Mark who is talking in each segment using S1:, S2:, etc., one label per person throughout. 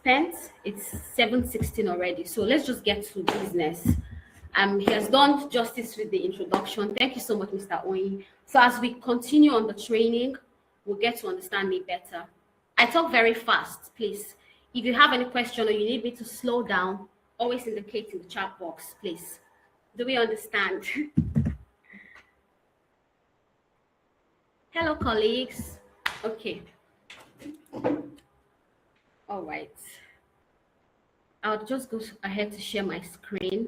S1: pens. It's 7:16 already, so let's just get to business. He has done justice with the introduction. Thank you so much, Mr. Oyin. So as we continue on the training, we'll get to understand me better. I talk very fast, please. If you have any question or you need me to slow down, always indicate in the chat box, please. Do we understand? Hello, colleagues. Okay. All right. I'll just go ahead to share my screen.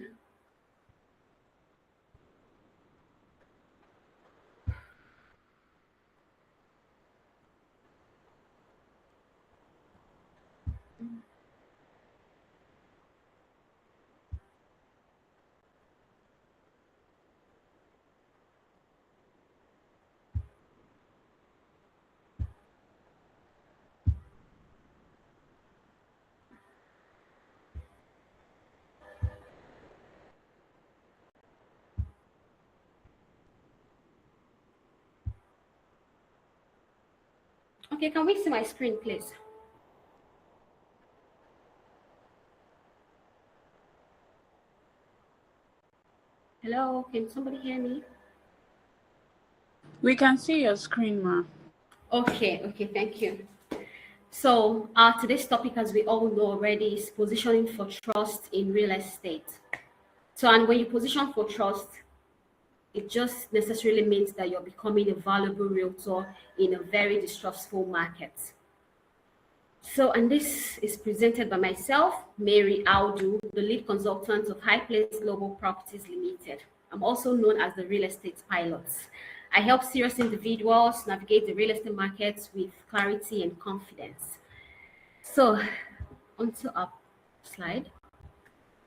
S1: Okay, can we see my screen, please? Hello, can somebody hear me?
S2: We can see your screen, ma.
S1: Okay, thank you. So today's topic, as we all know already, is positioning for trust in real estate. So, and when you position for trust, it just necessarily means that you're becoming a valuable realtor in a very distrustful market. So, and this is presented by myself, Mary Audu, the lead consultant of Highplace Global Properties Ltd. I'm also known as the real estate pilot. I help serious individuals navigate the real estate markets with clarity and confidence. So, onto our slide.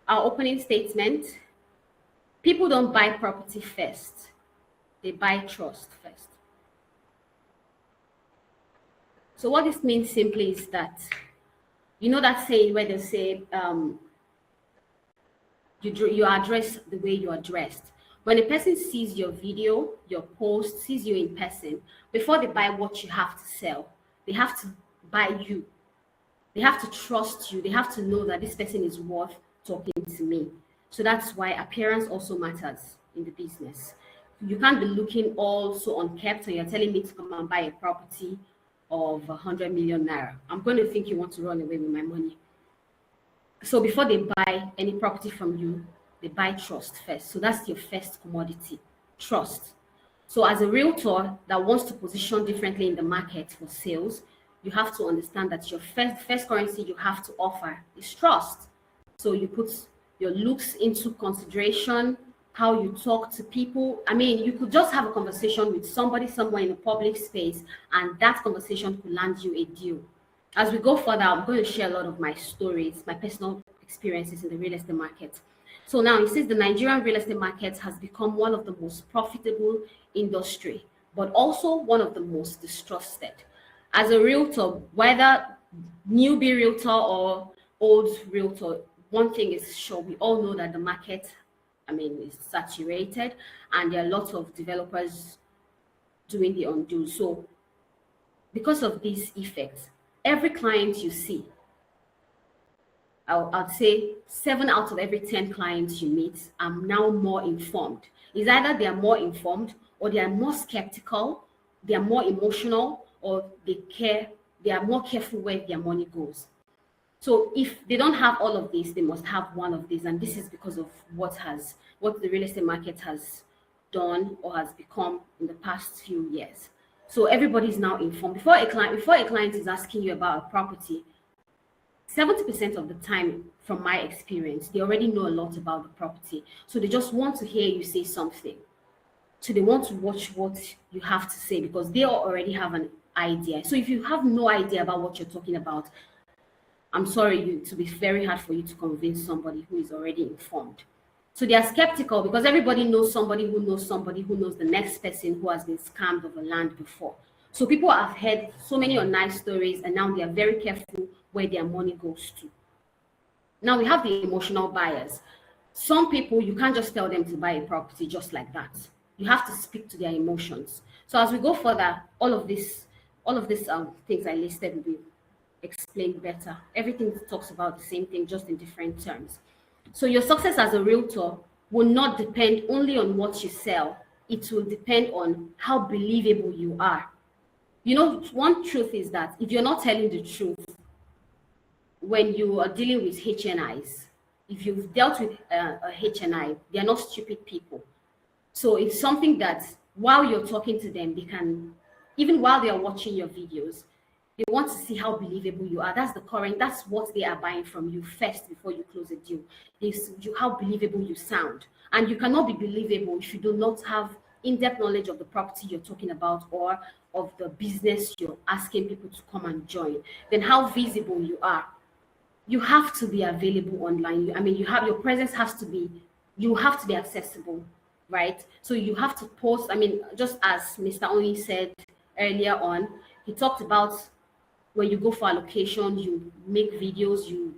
S1: Our opening statement: people don't buy property first, they buy trust first. So what this means simply is that, you know that saying where they say you are dressed the way you are dressed. When a person sees your video, your post, sees you in person, before they buy what you have to sell, they have to buy you. They have to trust you. They have to know that this person is worth talking to me. So that's why appearance also matters in the business. You can't be looking all so unkept and you're telling me to come and buy a property of 100 million naira. I'm going to think you want to run away with my money. So before they buy any property from you, they buy trust first. So that's your first commodity, trust. So as a realtor that wants to position differently in the market for sales, you have to understand that your first currency you have to offer is trust. So you put your looks into consideration, how you talk to people. I mean, you could just have a conversation with somebody somewhere in a public space, and that conversation could land you a deal. As we go further, I'm going to share a lot of my stories, my personal experiences in the real estate market. So now it says the Nigerian real estate market has become one of the most profitable industry, but also one of the most distrusted. As a realtor, whether newbie realtor or old realtor, one thing is sure, we all know that the market, I mean, is saturated and there are lots of developers doing the undo. So because of these effects, every client you see, I'd say 7 out of every 10 clients you meet are now more informed. It's either they are more informed or they are more skeptical, they are more emotional, or they are more careful where their money goes. So if they don't have all of these, they must have one of these. And this is because of what the real estate market has done or has become in the past few years. So everybody is now informed. Before a client is asking you about a property, 70% of the time, from my experience, they already know a lot about the property. So they just want to hear you say something. So they want to watch what you have to say because they already have an idea. So if you have no idea about what you're talking about, I'm sorry, it will be very hard for you to convince somebody who is already informed. So they are skeptical because everybody knows somebody who knows the next person who has been scammed of a land before. So people have heard so many nice stories and now they are very careful where their money goes to. Now we have the emotional buyers. Some people, you can't just tell them to buy a property just like that. You have to speak to their emotions. So as we go further, all of these things I listed will be explained better. Everything talks about the same thing, just in different terms. So your success as a realtor will not depend only on what you sell. It will depend on how believable you are. You know, one truth is that if you're not telling the truth when you are dealing with HNIs, if you've dealt with a HNI, they're not stupid people. So it's something that while you're talking to them, they can, even while they are watching your videos, they want to see how believable you are. That's what they are buying from you first before you close a deal. How believable you sound. And you cannot be believable if you do not have in-depth knowledge of the property you're talking about or of the business you're asking people to come and join. Then how visible you are. You have to be available online. I mean, your presence has to be, you have to be accessible, right? So you have to post. I mean, just as Mr. Oni said earlier on, he talked about when you go for a location, you make videos, you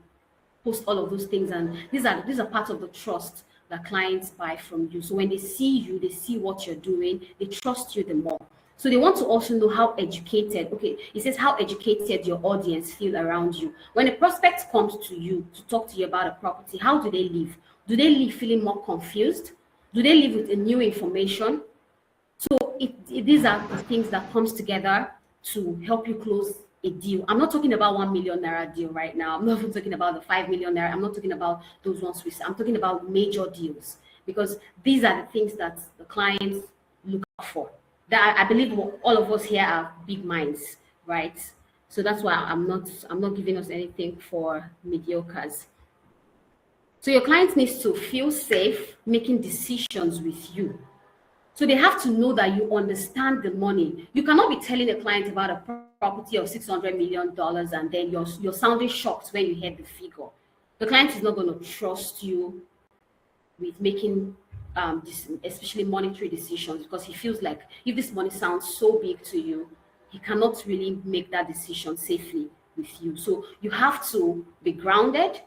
S1: post all of those things, and these are part of the trust that clients buy from you. So when they see you, they see what you're doing, they trust you the more. So they want to also know how educated, okay, it says how educated your audience feel around you. When a prospect comes to you to talk to you about a property, how do they leave? Do they leave feeling more confused? Do they leave with a new information? So these are the things that comes together to help you close a deal. I'm not talking about 1 million naira deal right now. I'm not even talking about the 5 million naira. I'm not talking about those ones. I'm talking about major deals, because these are the things that the clients look out for. That I believe all of us here are big minds, right? So that's why I'm not giving us anything for mediocres. So your client needs to feel safe making decisions with you. So they have to know that you understand the money. You cannot be telling a client about a property of $600 million and then you're sounding shocked when you hear the figure. The client is not going to trust you with making especially monetary decisions, because he feels like if this money sounds so big to you, he cannot really make that decision safely with you. So you have to be grounded.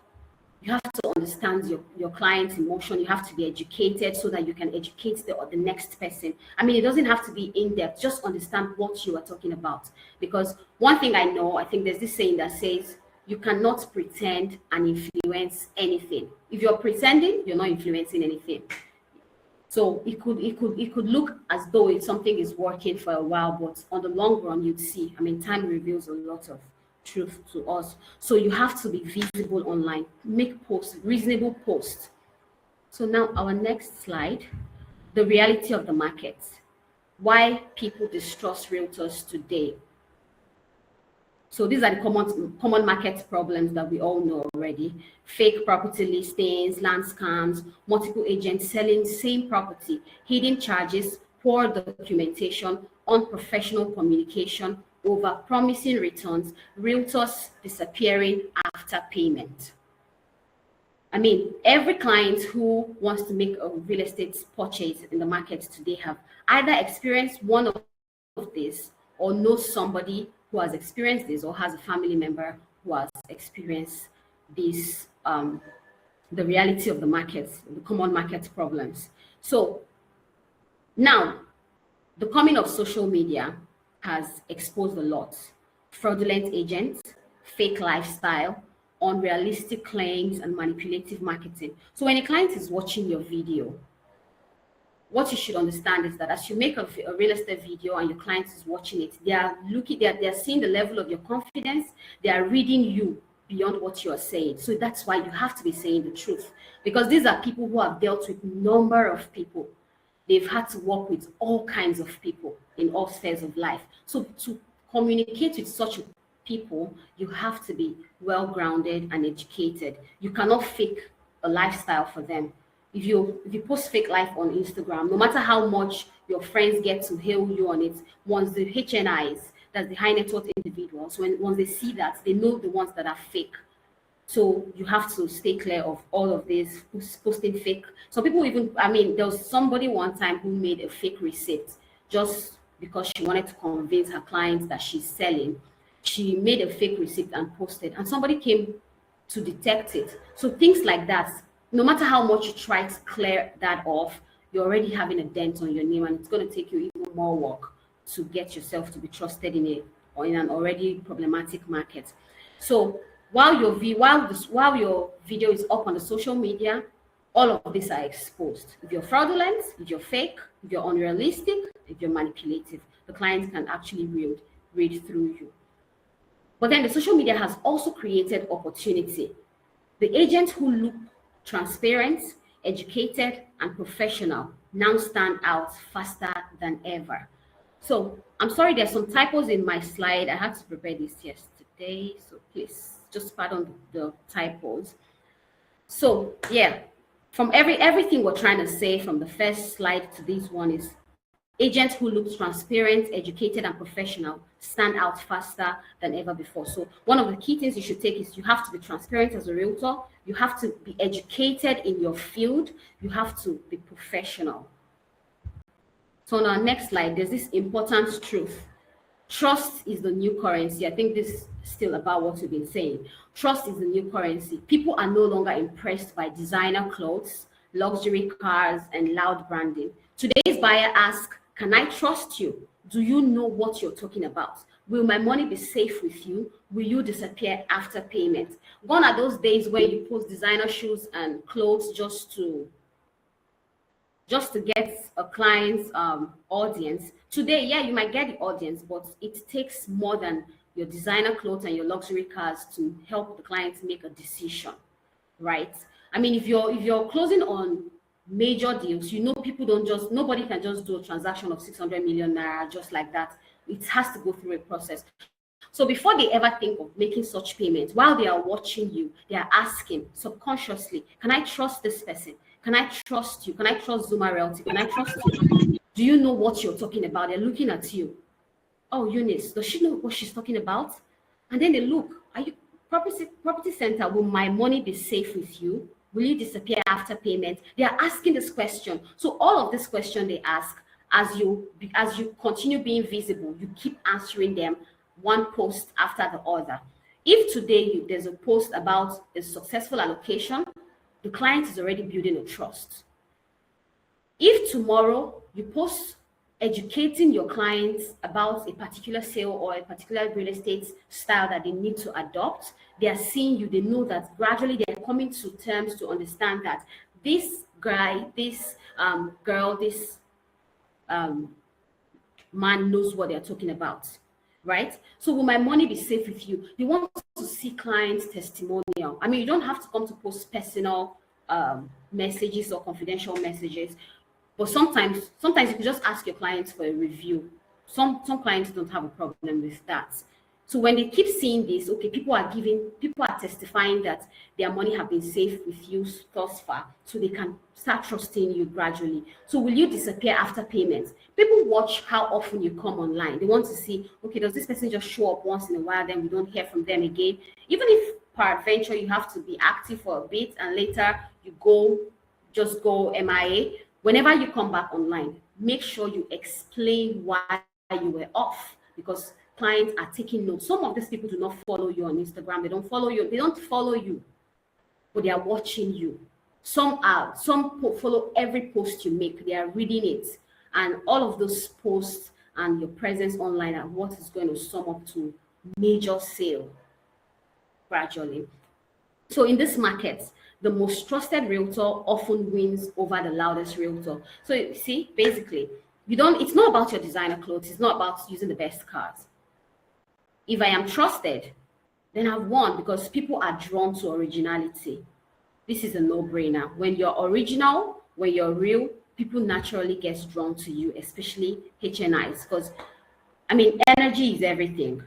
S1: You have to understand your client's emotion. You have to be educated so that you can educate the next person. I mean, it doesn't have to be in-depth. Just understand what you are talking about. Because one thing I know, I think there's this saying that says, you cannot pretend and influence anything. If you're pretending, you're not influencing anything. So it could look as though something is working for a while, but on the long run, you'd see. I mean, time reveals a lot of truth to us. So you have to be visible online. Make posts, reasonable posts. So now our next slide, the reality of the market. Why people distrust realtors today. So these are the common market problems that we all know already. Fake property listings, land scams, multiple agents selling same property, hidden charges, poor documentation, unprofessional communication, over promising returns, realtors disappearing after payment. I mean, every client who wants to make a real estate purchase in the market today have either experienced one of this or knows somebody who has experienced this or has a family member who has experienced this, the reality of the market, the common market problems. So now, the coming of social media has exposed a lot. Fraudulent agents, fake lifestyle, unrealistic claims, and manipulative marketing. So when a client is watching your video, what you should understand is that as you make a real estate video and your client is watching it, they are seeing the level of your confidence. They are reading you beyond what you are saying. So that's why you have to be saying the truth, because these are people who have dealt with number of people. They've had to work with all kinds of people in all spheres of life. So to communicate with such people, you have to be well grounded and educated. You cannot fake a lifestyle for them. If you post fake life on Instagram, no matter how much your friends get to hail you on it, once the HNIs, that's the high net worth individuals, once they see that, they know the ones that are fake. So you have to stay clear of all of this, posting fake. Some people even, I mean, there was somebody one time who made a fake receipt just because she wanted to convince her clients that she's selling. She made a fake receipt and posted, and somebody came to detect it. So things like that, no matter how much you try to clear that off, you're already having a dent on your name, and it's going to take you even more work to get yourself to be trusted in an already problematic market. So while your video is up on the social media, all of these are exposed. If you're fraudulent, if you're fake, if you're unrealistic, if you're manipulative, the client can actually read through you. But then the social media has also created opportunity. The agents who look transparent, educated, and professional now stand out faster than ever. So I'm sorry, there's some typos in my slide. I had to prepare this yesterday, so please just pardon the typos. So yeah, from everything we're trying to say from the first slide to this one is agents who look transparent, educated, and professional stand out faster than ever before. So one of the key things you should take is you have to be transparent as a realtor. You have to be educated in your field. You have to be professional. So on our next slide, there's this important truth. Trust is the new currency. I think this is still about what we've been saying. Trust is the new currency. People are no longer impressed by designer clothes, luxury cars, and loud branding. Today's buyer asks, can I trust you? Do you know what you're talking about? Will my money be safe with you? Will you disappear after payment? Gone are those days where you post designer shoes and clothes just to get a client's audience. Today, yeah, you might get the audience, but it takes more than your designer clothes and your luxury cars to help the clients make a decision, right? I mean, if you're closing on major deals, you know, nobody can just do a transaction of 600 million naira just like that. It has to go through a process. So before they ever think of making such payments, while they are watching you, they are asking subconsciously, can I trust this person? Can I trust you? Can I trust Zuma Realty? Can I trust you? Do you know what you're talking about? They're looking at you. Oh, Eunice, does she know what she's talking about? And then they look, are you property center? Will my money be safe with you? Will you disappear after payment? They are asking this question. So all of this question they ask, as you continue being visible, you keep answering them one post after the other. If today there's a post about a successful allocation, the client is already building a trust. If tomorrow you post educating your clients about a particular sale or a particular real estate style that they need to adopt, they are seeing you, they know that gradually they're coming to terms to understand that this guy, this girl, this man knows what they're talking about, right? So will my money be safe with you? You want to see clients' testimonial. I mean, you don't have to come to post personal messages or confidential messages, but sometimes you can just ask your clients for a review. Some clients don't have a problem with that. So when they keep seeing this, okay, people are testifying that their money have been safe with you thus far, so they can start trusting you gradually. So will you disappear after payment? People watch how often you come online. They want to see, okay, does this person just show up once in a while, then we don't hear from them again? Even if peradventure you have to be active for a bit and later you just go MIA, whenever you come back online, make sure you explain why you were off, because clients are taking notes. Some of these people do not follow you on Instagram. They don't follow you, but they are watching you. Some follow every post you make. They are reading it. And all of those posts and your presence online are what is going to sum up to major sale gradually. So in this market, the most trusted realtor often wins over the loudest realtor. So you see, basically, it's not about your designer clothes. It's not about using the best cars. If I am trusted, then I've won, because people are drawn to originality. This is a no-brainer. When you're original, when you're real, people naturally get drawn to you, especially HNIs, because, I mean, energy is everything.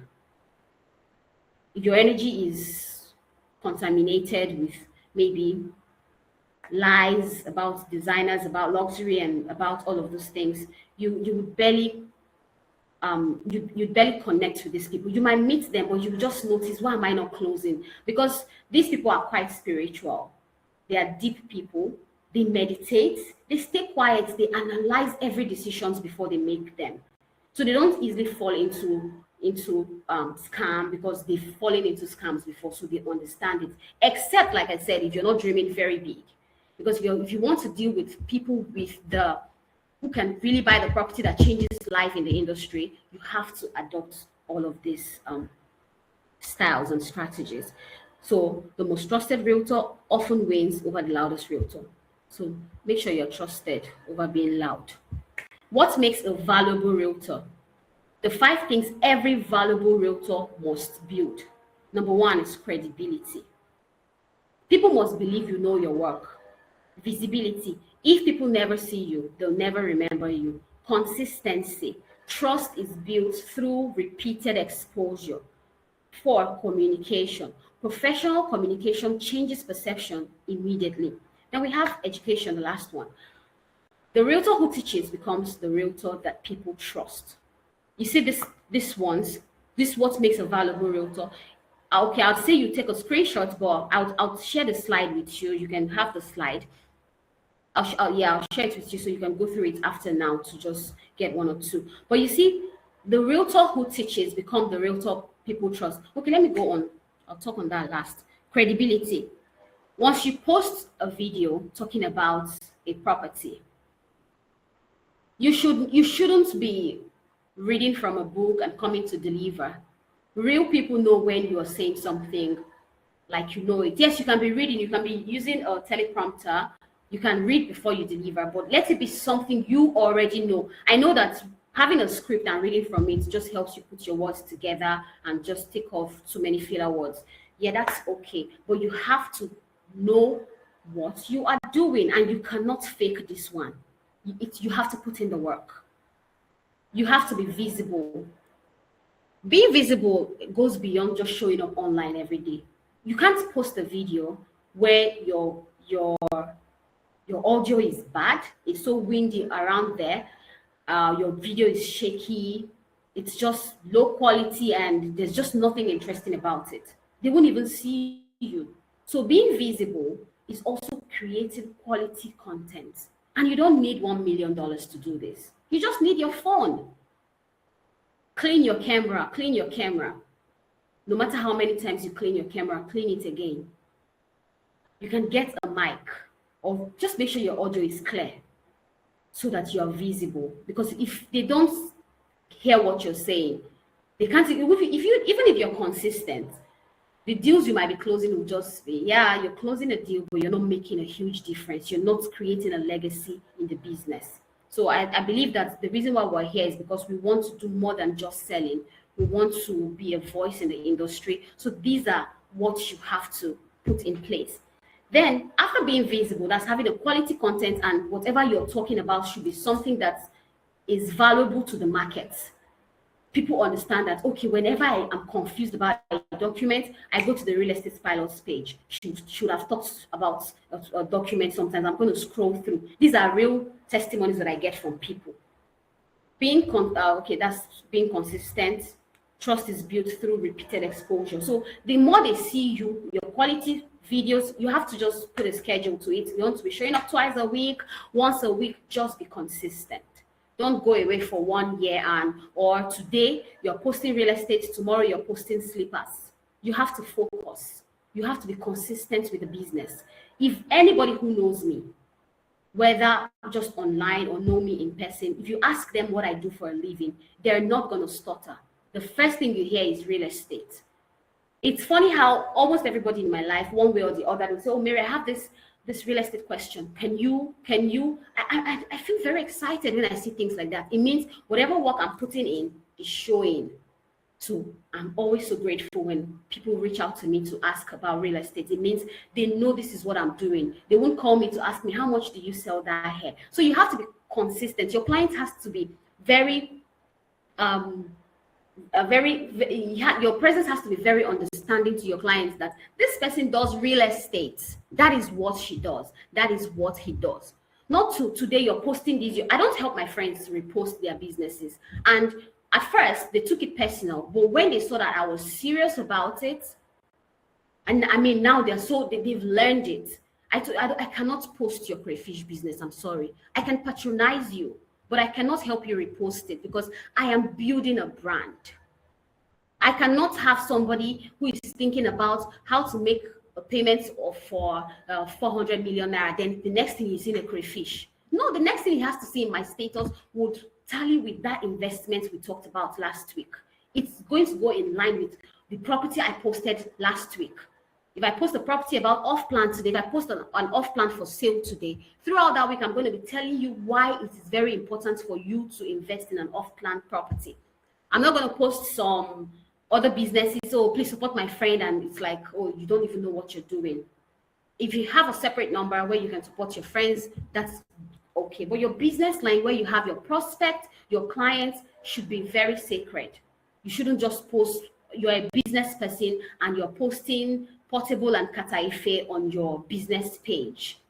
S1: If your energy is contaminated with maybe lies about designers, about luxury, and about all of those things, you barely connect with these people. You might meet them, but you just notice, why am I not closing? Because these people are quite spiritual. They are deep people. They meditate. They stay quiet. They analyze every decisions before they make them. So they don't easily fall into scam, because they've fallen into scams before, so they understand it. Except, like I said, if you're not dreaming very big, because if you want to deal with people who can really buy the property that changes life in the industry, you have to adopt all of these styles and strategies. So the most trusted realtor often wins over the loudest realtor. So make sure you're trusted over being loud. What makes a valuable realtor? The 5 things every valuable realtor must build. Number 1 is credibility. People must believe you know your work. Visibility. If people never see you, they'll never remember you. Consistency. Trust is built through repeated exposure. 4, communication. Professional communication changes perception immediately. Then we have education, the last one. The realtor who teaches becomes the realtor that people trust. You see this what makes a valuable realtor. Okay, I'll say you take a screenshot, but I'll share the slide with you. You can have the slide. I'll share it with you so you can go through it after now to just get 1 or 2. But you see, the realtor who teaches become the realtor people trust. Okay, let me go on. I'll talk on that last. Credibility. Once you post a video talking about a property, you shouldn't be reading from a book and coming to deliver. Real people know when you are saying something like you know it. Yes, you can be reading, you can be using a teleprompter, you can read before you deliver, but let it be something you already know. I know that having a script and reading from it just helps you put your words together and just take off too many filler words. Yeah, that's okay, but you have to know what you are doing, and you cannot fake this one. You have to put in the work. You have to be visible. Being visible goes beyond just showing up online every day. You can't post a video where your audio is bad, it's so windy around there, your video is shaky, it's just low quality, and there's just nothing interesting about it. They won't even see you. So being visible is also creating quality content. And you don't need $1 million to do this. You just need your phone. Clean your camera, clean your camera. No matter how many times you clean your camera, clean it again. You can get a mic, or just make sure your audio is clear so that you are visible. Because if they don't hear what you're saying, they can't. Even if you're consistent, the deals you might be closing will just be, yeah, you're closing a deal, but you're not making a huge difference. You're not creating a legacy in the business. So I believe that the reason why we're here is because we want to do more than just selling. We want to be a voice in the industry. So these are what you have to put in place. Then after being visible, that's having a quality content, and whatever you're talking about should be something that is valuable to the market. People understand that, okay, whenever I am confused about a document, I go to the real estate pilots page. Should have talked about a document sometimes. I'm going to scroll through. These are real testimonies that I get from people. That's being consistent. Trust is built through repeated exposure. So the more they see you, your quality videos, you have to just put a schedule to it. You want to be showing up twice a week, once a week, just be consistent. Don't go away for 1 year or today you're posting real estate, tomorrow you're posting slippers. You have to focus. You have to be consistent with the business. If anybody who knows me, whether just online or know me in person, if you ask them what I do for a living, they're not going to stutter. The first thing you hear is real estate. It's funny how almost everybody in my life, one way or the other, will say, oh, Mary, I have this real estate question. Can you? I feel very excited when I see things like that. It means whatever work I'm putting in is showing. So I'm always so grateful when people reach out to me to ask about real estate. It means they know this is what I'm doing. They won't call me to ask me, how much do you sell that hair? So you have to be consistent. Your client has to be your presence has to be very understanding to your clients that this person does real estate. That is what she does. That is what he does. Not today you're posting these. I don't help my friends repost their businesses. And at first they took it personal, but when they saw that I was serious about it, and I mean now they've learned it. I cannot post your crayfish business. I'm sorry. I can patronize you, but I cannot help you repost it because I am building a brand. I cannot have somebody who is thinking about how to make a payment for 400 million naira. Then the next thing he's in a crayfish. No, the next thing he has to see in my status would tally with that investment we talked about last week. It's going to go in line with the property I posted last week. If I post a property about off plan today, if I post an off plan for sale today, throughout that week, I'm going to be telling you why it is very important for you to invest in an off plan property. I'm not going to post some other businesses, oh, please support my friend, and it's like, oh, you don't even know what you're doing. If you have a separate number where you can support your friends, that's okay. But your business line where you have your prospect, your clients, should be very sacred. You shouldn't just post, you're a business person and you're posting Portable and Kataife on your business page.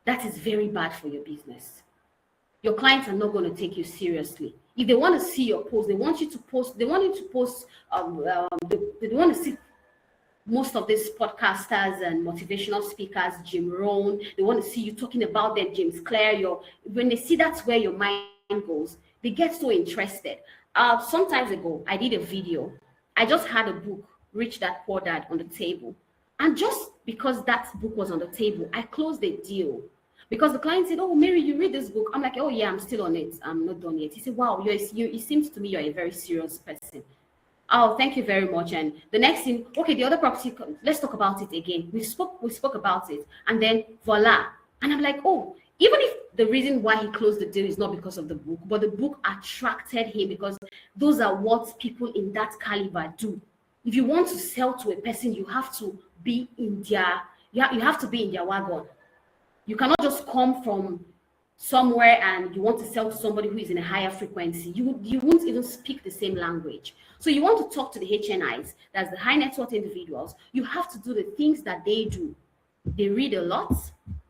S1: That is very bad for your business. Your clients are not going to take you seriously. If they want to see your post, they want you to post, they want you to post, they want to see most of these podcasters and motivational speakers, Jim Rohn, they want to see you talking about them, James Clear. When they see that's where your mind goes, they get so interested. Some time ago, I did a video. I just had a book, Rich Dad Poor Dad, on the table. And just because that book was on the table, I closed the deal. Because the client said, oh, Mary, you read this book. I'm like, oh, yeah, I'm still on it. I'm not done yet. He said, wow, it seems to me you're a very serious person. Oh, thank you very much. And the next thing, okay, the other property, let's talk about it again. We spoke about it, and then voila. And I'm like, oh, even if the reason why he closed the deal is not because of the book, but the book attracted him because those are what people in that caliber do. If you want to sell to a person, you have to be in their, you have to be in their wagon. You cannot just come from somewhere and you want to sell to somebody who is in a higher frequency. You won't even speak the same language. So you want to talk to the HNIs, that's the high net worth individuals. You have to do the things that they do. They read a lot,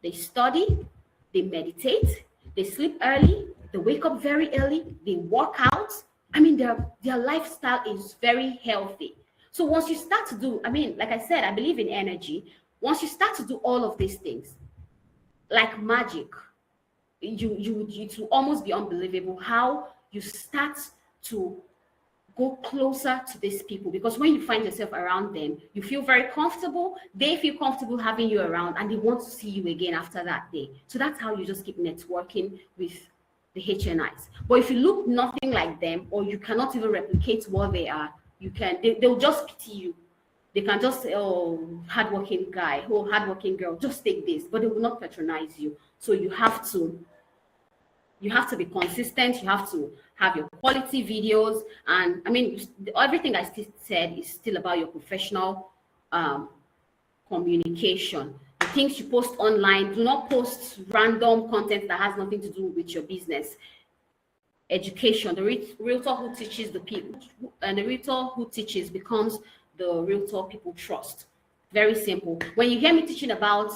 S1: they study, they meditate, they sleep early, they wake up very early, they work out. I mean, their lifestyle is very healthy. So once you start to do, I mean, like I said, I believe in energy. Once you start to do all of these things, like magic, it will almost be unbelievable how you start to go closer to these people, because when you find yourself around them, you feel very comfortable, they feel comfortable having you around, and they want to see you again after that day. So that's how you just keep networking with the HNIs. But if you look nothing like them, or you cannot even replicate what they are, they'll just pity you. They can just say, oh, hardworking guy, oh, hardworking girl, just take this, but they will not patronize you. So you have to be consistent. You have to have your quality videos. And I mean, everything I said is still about your professional communication. The things you post online, do not post random content that has nothing to do with your business. Education, the realtor who teaches the people, and the realtor who teaches becomes the realtor people trust. Very simple. When you hear me teaching about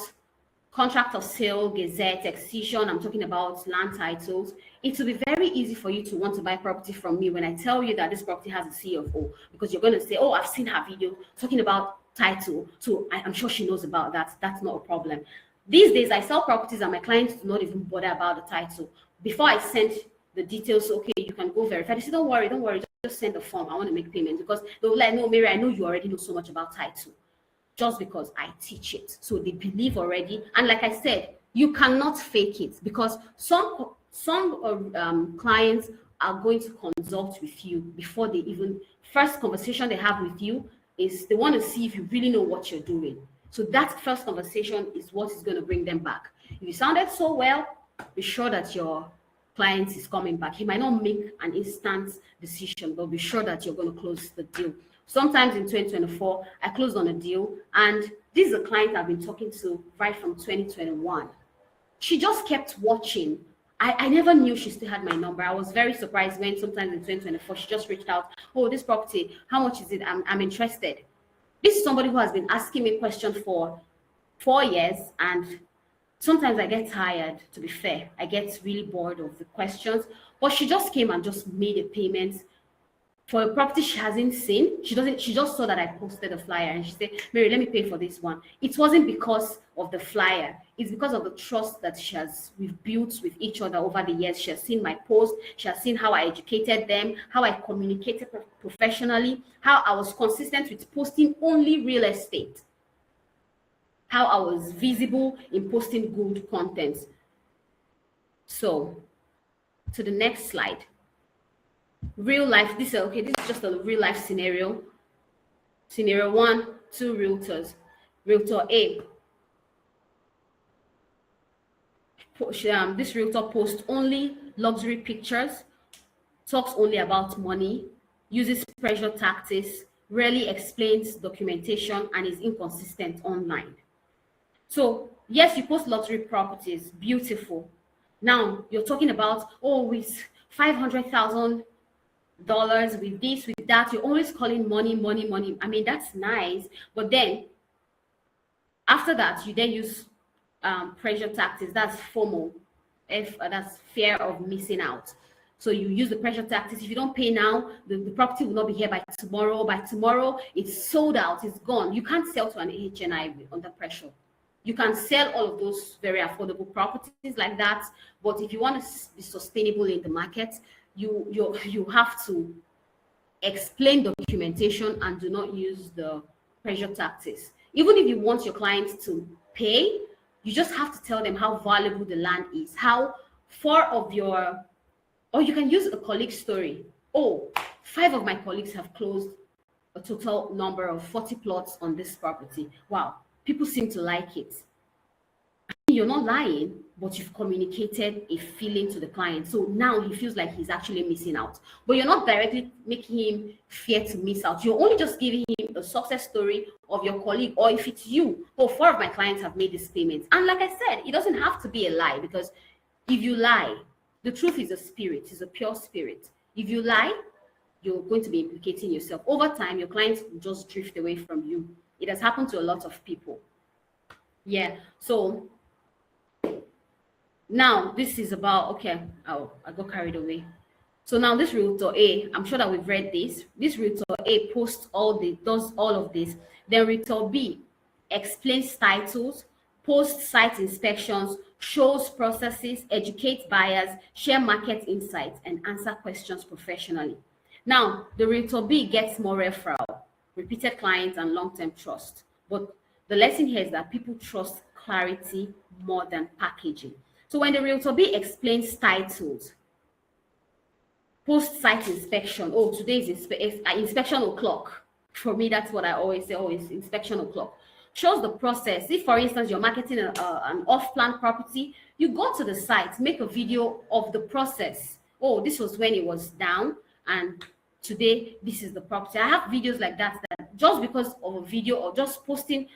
S1: contract of sale, gazette, excision, I'm talking about land titles, it will be very easy for you to want to buy property from me when I tell you that this property has a CFO, because you're going to say, oh, I've seen her video talking about title, so I'm sure she knows about that. That's not a problem. These days, I sell properties and my clients do not even bother about the title. Before I send the details, okay, you can go verify. They say, don't worry, just send the form. I want to make payment, because they'll like, no, Mary, I know you already know so much about title, just because I teach it. So they believe already. And like I said, you cannot fake it, because some clients are going to consult with you before they even, first conversation they have with you is they want to see if you really know what you're doing. So that first conversation is what is going to bring them back. If you sounded so well, be sure that your client is coming back. He might not make an instant decision, but be sure that you're going to close the deal. Sometimes in 2024, I closed on a deal, and this is a client I've been talking to right from 2021. She just kept watching. I never knew she still had my number. I was very surprised when sometimes in 2024, she just reached out, oh, this property, how much is it? I'm interested. This is somebody who has been asking me questions for 4 years, and sometimes I get tired, to be fair. I get really bored of the questions, but she just came and just made a payment for a property she hasn't seen. She just saw that I posted a flyer and she said, Mary, let me pay for this one. It wasn't because of the flyer. It's because of the trust that we've built with each other over the years. She has seen my post. She has seen how I educated them, how I communicated professionally, how I was consistent with posting only real estate, how I was visible in posting good content. So to the next slide. Real life, this is just a real life scenario. Scenario one, two realtors. Realtor A, this realtor posts only luxury pictures, talks only about money, uses pressure tactics, rarely explains documentation, and is inconsistent online. So, yes, you post luxury properties, beautiful. Now you're talking about, oh, with $500,000, with this, with that. You're always calling money, money, money. I mean, that's nice, but then after that, you then use pressure tactics. That's FOMO, that's fear of missing out. So you use the pressure tactics. If you don't pay now, the property will not be here by tomorrow. By tomorrow, it's sold out, it's gone. You can't sell to an HNI under pressure. You can sell all of those very affordable properties like that, but if you want to be sustainable in the market, you have to explain documentation and do not use the pressure tactics. Even if you want your clients to pay, you just have to tell them how valuable the land is, how far of your, or you can use a colleague story. Oh, 5 of my colleagues have closed a total number of 40 plots on this property. Wow, people seem to like it. You're not lying, but you've communicated a feeling to the client. So now he feels like he's actually missing out. But you're not directly making him fear to miss out. You're only just giving him a success story of your colleague, or if it's you, oh, 4 of my clients have made this payment. And like I said, it doesn't have to be a lie, because if you lie, the truth is a spirit, it's a pure spirit. If you lie, you're going to be implicating yourself. Over time, your clients will just drift away from you. It has happened to a lot of people. Yeah, so now this is about, okay, oh, I got carried away. So now this realtor A, I'm sure that we've read this. This realtor A posts does all of this. Then realtor B explains titles, posts site inspections, shows processes, educates buyers, share market insights, and answer questions professionally. Now the realtor B gets more referral, repeated clients, and long-term trust. But the lesson here is that people trust clarity more than packaging. So when the realtor B explains titles, post site inspection, oh, today is inspection o'clock. For me, that's what I always say, oh, it's inspection o'clock. Shows the process. If, for instance, you're marketing an off-plan property, you go to the site, make a video of the process. Oh, this was when it was down, and today this is the property. I have videos like that just because of a video or just posting,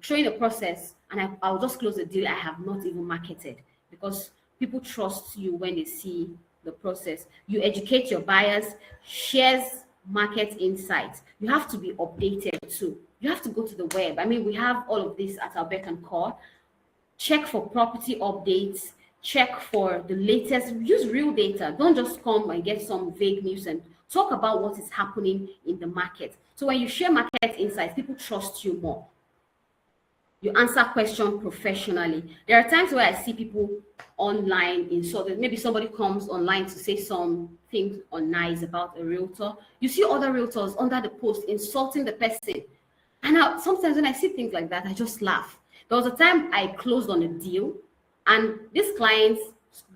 S1: showing the process, and I'll just close the deal I have not even marketed, because people trust you when they see the process. You educate your buyers, shares market insights. You have to be updated too. You have to go to the web. I mean, we have all of this at our beck and call. Check for property updates, check for the latest, use real data. Don't just come and get some vague news, and talk about what is happening in the market. So when you share market insights, people trust you more. You answer questions professionally. There are times where I see people online insulted. Maybe somebody comes online to say something nice about a realtor. You see other realtors under the post insulting the person. And sometimes when I see things like that, I just laugh. There was a time I closed on a deal, and this client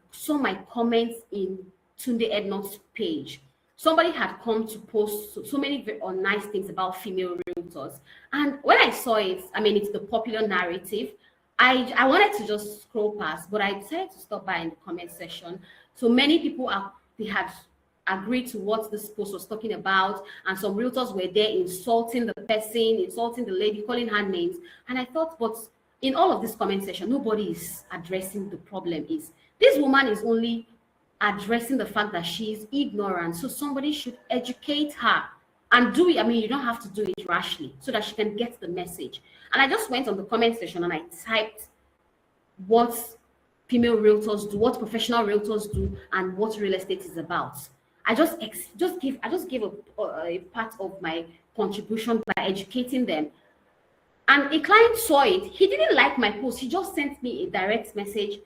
S1: saw my comments in Tunde Ednot's page. Somebody had come to post so many very nice things about female realtors. And when I saw it, I mean, it's the popular narrative. I wanted to just scroll past, but I decided to stop by in the comment section. So many people they had agreed to what this post was talking about, and some realtors were there insulting the person, insulting the lady, calling her names. And I thought, but in all of this comment section, nobody is addressing the problem. This woman is only addressing the fact that she is ignorant, so somebody should educate her and do it. I mean, you don't have to do it rashly, so that she can get the message. And I just went on the comment section and I typed what female realtors do, what professional realtors do, and what real estate is about. I just gave a part of my contribution by educating them. And a client saw it. He didn't like my post. He just sent me a direct message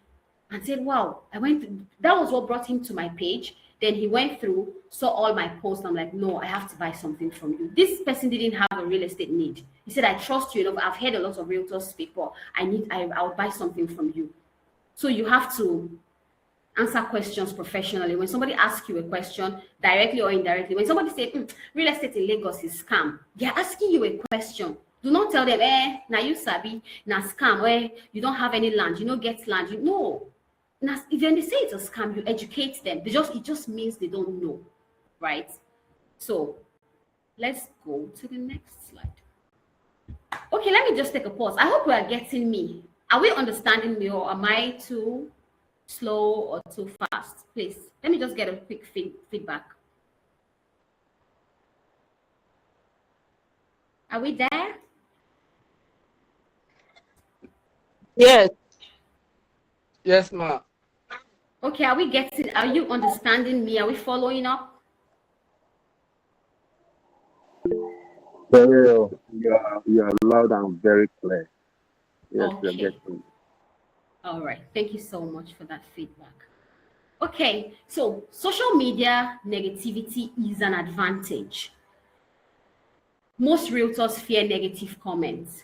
S1: and said, wow, that was what brought him to my page. Then he went through, saw all my posts. I'm like, no, I have to buy something from you. This person didn't have a real estate need. He said, I trust you enough. I've heard a lot of realtors speak, but I'll buy something from you. So you have to Answer questions professionally. When somebody asks you a question, directly or indirectly, when somebody say real estate in Lagos is scam, they're asking you a question. Do not tell them, now you sabi, na scam, you don't have any land, you don't get land. You know, if they say it's a scam, you educate them. It just means they don't know, right? So let's go to the next slide. Okay, let me just take a pause. I hope we are getting me. Are we understanding me, or am I too slow or too fast? Please, let me just get a quick feedback. Are we there?
S2: Yes. Yes, ma'am.
S1: Okay, are you understanding me? Are we following up?
S3: Very well. You are loud and very clear. Yes,
S1: Okay.
S3: you're getting.
S1: All right. Thank you so much for that feedback. Okay, so social media negativity is an advantage. Most realtors fear negative comments.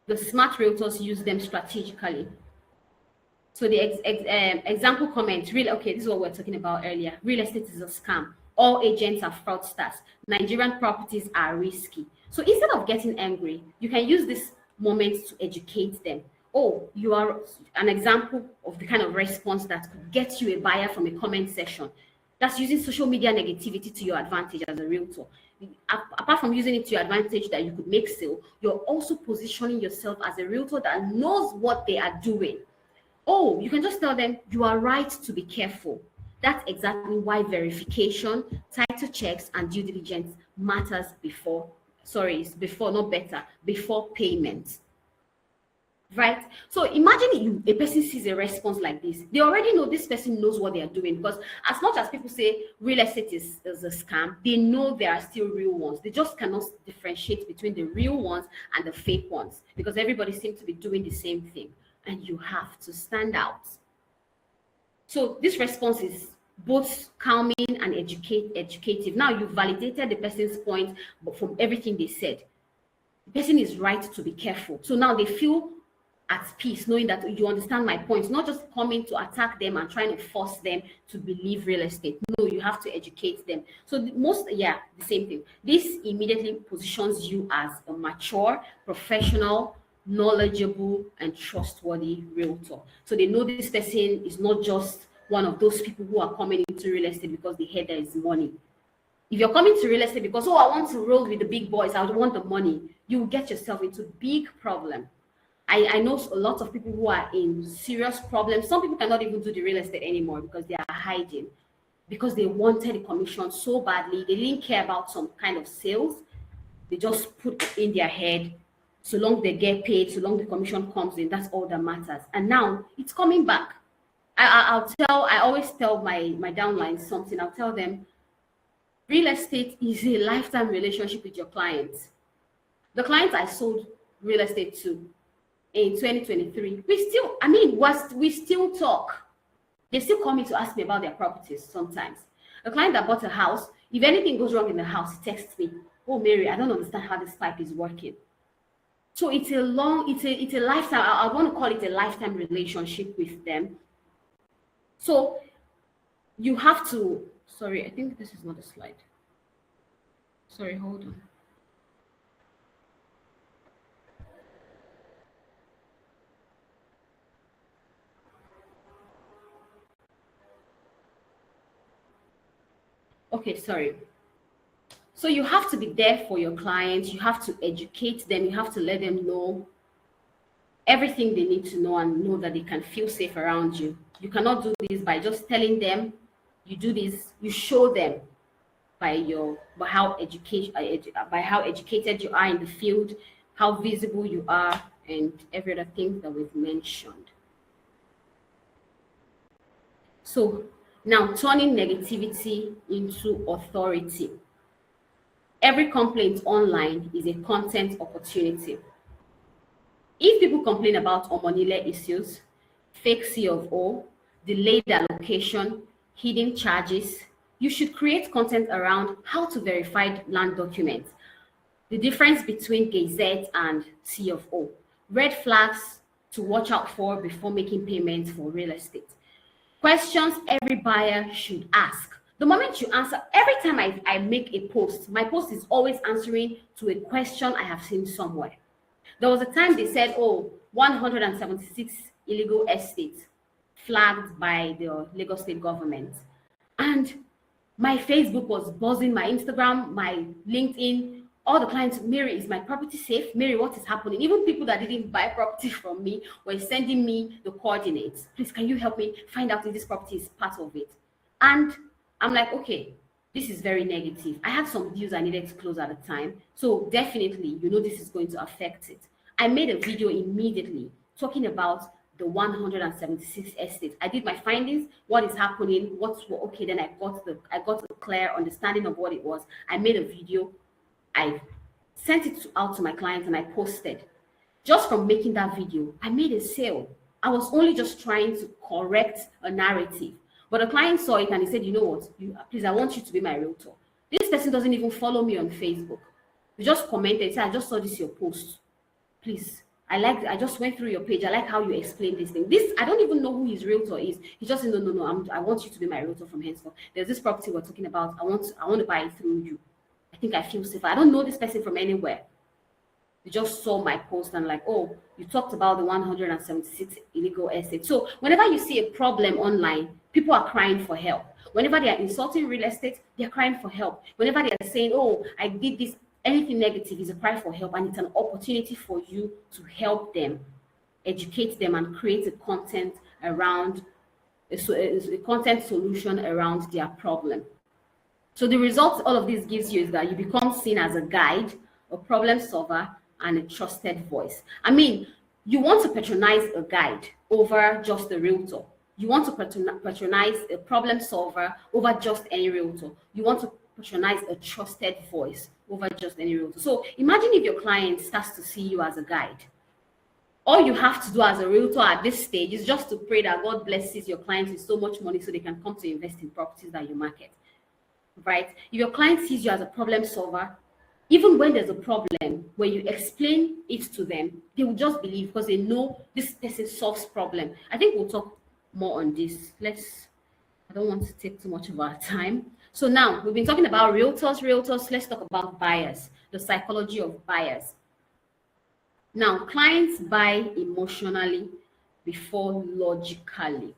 S1: The smart realtors use them strategically. So the example comment, okay, this is what we were talking about earlier. Real estate is a scam. All agents are fraudsters. Nigerian properties are risky. So instead of getting angry, you can use this moment to educate them. Oh, you are an example of the kind of response that could get you a buyer from a comment section. That's using social media negativity to your advantage as a realtor. Apart from using it to your advantage that you could make sale, you're also positioning yourself as a realtor that knows what they are doing. Oh, you can just tell them you are right to be careful. That's exactly why verification, title checks, and due diligence matters before payment. Right? So imagine a person sees a response like this. They already know this person knows what they are doing, because as much as people say real estate is a scam, they know there are still real ones. They just cannot differentiate between the real ones and the fake ones, because everybody seems to be doing the same thing. And you have to stand out. So this response is both calming and educative. Now you've validated the person's point, but from everything they said, the person is right to be careful. So now they feel at peace, knowing that you understand my point, not just coming to attack them and trying to force them to believe real estate. No, you have to educate them. So the same thing. This immediately positions you as a mature, professional, knowledgeable, and trustworthy realtor. So they know this person is not just one of those people who are coming into real estate because they hear there is money. If you're coming to real estate because, I want to roll with the big boys, I want the money, you will get yourself into big problem. I know a lot of people who are in serious problems. Some people cannot even do the real estate anymore because they are hiding, because they wanted the commission so badly. They didn't care about some kind of sales. They just put in their head, so long they get paid, so long the commission comes in, that's all that matters. And now it's coming back. I always tell my downlines something. I'll tell them, real estate is a lifetime relationship with your clients. The clients I sold real estate to in 2023, we still talk. They still call me to ask me about their properties sometimes. A client that bought a house, if anything goes wrong in the house, he texts me, oh Mary, I don't understand how this pipe is working. So it's a lifetime. I want to call it a lifetime relationship with them. So you have to, sorry, I think this is not a slide. Sorry, hold on. Okay, sorry. So you have to be there for your clients. You have to educate them. You have to let them know everything they need to know, and know that they can feel safe around you. You cannot do this by just telling them. You do this, you show them by how educated you are in the field, how visible you are, and every other thing that we've mentioned. So now, turning negativity into authority. Every complaint online is a content opportunity. If people complain about Omonile issues, fake C of O, delayed allocation, hidden charges, you should create content around how to verify land documents, the difference between Gazette and C of O, red flags to watch out for before making payments for real estate. Questions every buyer should ask. The moment you answer, every time I make a post, my post is always answering to a question I have seen somewhere. There was a time they said, oh, 176 illegal estates flagged by the Lagos state government. And my Facebook was buzzing, my Instagram, my LinkedIn, all the clients, Mary, is my property safe? Mary, what is happening? Even people that didn't buy property from me were sending me the coordinates. Please, can you help me find out if this property is part of it? And I'm like, okay, this is very negative. I had some deals I needed to close at the time. So definitely, this is going to affect it. I made a video immediately talking about the 176 estates. I did my findings, what is happening, okay, then I got a clear understanding of what it was. I made a video, I sent it out to my clients, and I posted. Just from making that video, I made a sale. I was only just trying to correct a narrative. But the client saw it and he said, you know what, please, I want you to be my realtor. This person doesn't even follow me on Facebook. You just commented, said, I just saw this your post. Please, I just went through your page. I like how you explain this thing. I don't even know who his realtor is. He just said, no, I want you to be my realtor from henceforth. There's this property we're talking about. I want to buy it through you. I think I feel safer. I don't know this person from anywhere. You just saw my post and like, oh, you talked about the 176 illegal estates. So whenever you see a problem online, people are crying for help. Whenever they are insulting real estate, they're crying for help. Whenever they are saying, oh, I did this, anything negative is a cry for help, and it's an opportunity for you to help them, educate them, and create a content around a content solution around their problem. So the result all of this gives you is that you become seen as a guide, a problem solver, and a trusted voice. I mean, you want to patronize a guide over just a realtor. You want to patronize a problem solver over just any realtor. You want to patronize a trusted voice over just any realtor. So imagine if your client starts to see you as a guide. All you have to do as a realtor at this stage is just to pray that God blesses your clients with so much money so they can come to invest in properties that you market, right? If your client sees you as a problem solver, even when there's a problem, when you explain it to them, they will just believe because they know this person solves problem. I think we'll talk more on this. I don't want to take too much of our time. So now we've been talking about realtors. Let's talk about buyers, the psychology of buyers. Now, clients buy emotionally before logically.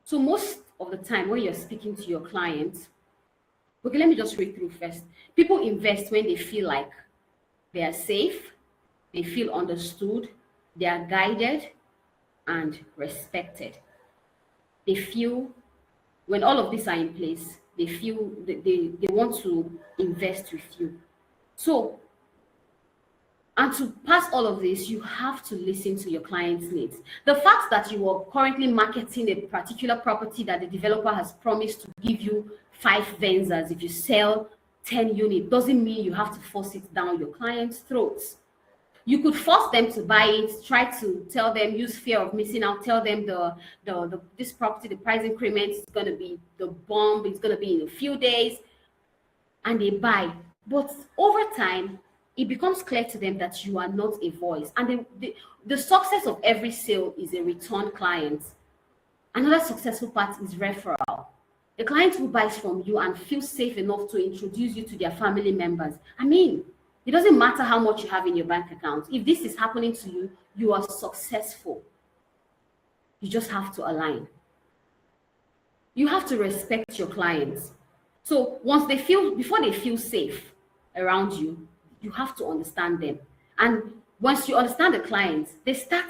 S1: So most of the time when you're speaking to your clients, okay, let me just read through first. People invest when they feel like they are safe, they feel understood, they are guided and respected. They feel, when all of these are in place, they feel they want to invest with you. So, and to pass all of this, you have to listen to your client's needs. The fact that you are currently marketing a particular property that the developer has promised to give you 5 vendors if you sell 10 units doesn't mean you have to force it down your client's throats. You could force them to buy it, try to tell them, use fear of missing out, tell them this property, the price increment is going to be the bomb, it's going to be in a few days, and they buy. But over time, it becomes clear to them that you are not a voice. And the success of every sale is a return client. Another successful part is referral. The client who buys from you and feels safe enough to introduce you to their family members. I mean, it doesn't matter how much you have in your bank account. If this is happening to you, you are successful. You just have to align. You have to respect your clients. So before they feel safe around you, you have to understand them. And once you understand the clients, they start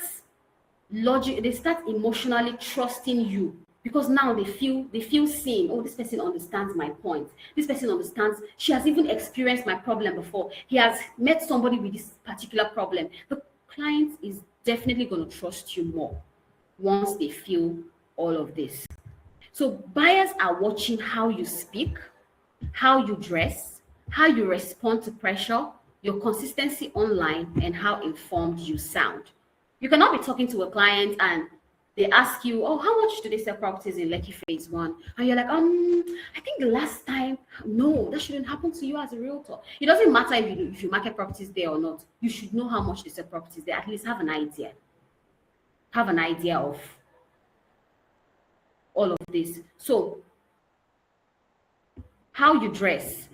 S1: emotionally trusting you, because now they feel seen. Oh, this person understands my point. This person understands. She has even experienced my problem before. He has met somebody with this particular problem. The client is definitely going to trust you more once they feel all of this. So buyers are watching how you speak, how you dress, how you respond to pressure, your consistency online, and how informed you sound. You cannot be talking to a client and they ask you, oh, how much do they sell properties in Lekki Phase 1? And you're like, I think the last time, no, that shouldn't happen to you as a realtor. It doesn't matter if you market properties there or not. You should know how much they sell properties there. At least have an idea. Have an idea of all of this. So how you dress.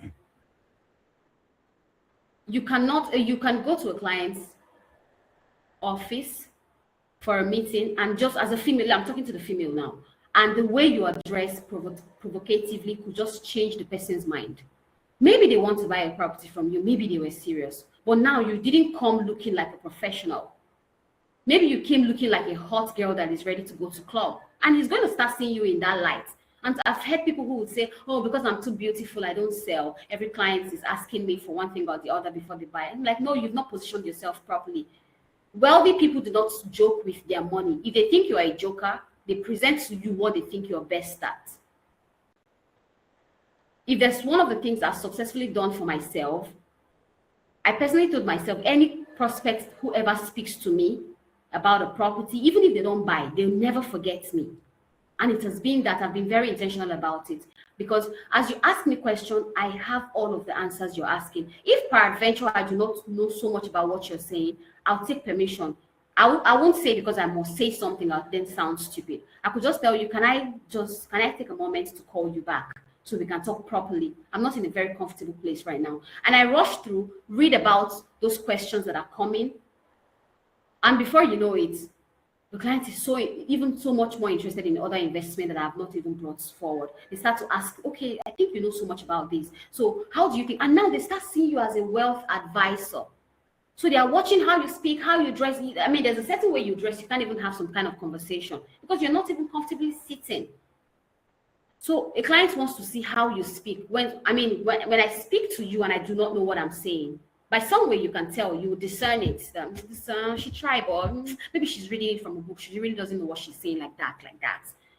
S1: You cannot, you can go to a client's office for a meeting, and just as a female, I'm talking to the female now, and the way you are dressed provocatively could just change the person's mind. Maybe they want to buy a property from you, maybe they were serious, but now you didn't come looking like a professional. Maybe you came looking like a hot girl that is ready to go to club, and he's going to start seeing you in that light. And I've heard people who would say, oh, because I'm too beautiful, I don't sell. Every client is asking me for one thing or the other before they buy. I'm like, no, you've not positioned yourself properly. Wealthy people do not joke with their money. If they think you are a joker, they present to you what they think you're best at. If there's one of the things I've successfully done for myself, I personally told myself, any prospect, whoever speaks to me about a property, even if they don't buy, they'll never forget me. And it has been that I've been very intentional about it, because as you ask me questions, I have all of the answers you're asking. If peradventure I do not know so much about what you're saying, I'll take permission. I won't say because I must say something and then sound stupid. I could just tell you, can I take a moment to call you back so we can talk properly? I'm not in a very comfortable place right now. And I rush through, read about those questions that are coming. And before you know it, the client is so much more interested in other investment that I have not even brought forward. They start to ask, okay, I think you know so much about this. So how do you think? And now they start seeing you as a wealth advisor. So they are watching how you speak, how you dress. I mean, there's a certain way you dress, you can't even have some kind of conversation because you're not even comfortably sitting. So a client wants to see how you speak. When I speak to you and I do not know what I'm saying, by some way you can tell, you discern it. She tried, but maybe she's reading it from a book. She really doesn't know what she's saying like that.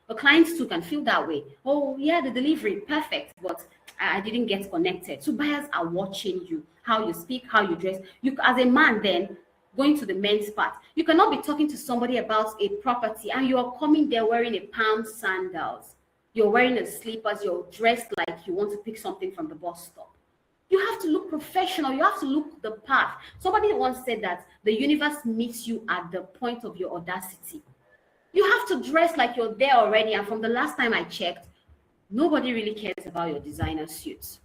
S1: But clients too can feel that way. Oh yeah, the delivery, perfect, but I didn't get connected. So buyers are watching you, how you speak, how you dress. You, as a man, then going to the men's part, you cannot be talking to somebody about a property and you are coming there wearing a palm sandals. You're wearing a slippers. You're dressed like you want to pick something from the bus stop. You have to look professional. You have to look the path. Somebody once said that the universe meets you at the point of your audacity. You have to dress like you're there already. And from the last time I checked, nobody really cares about your designer suits.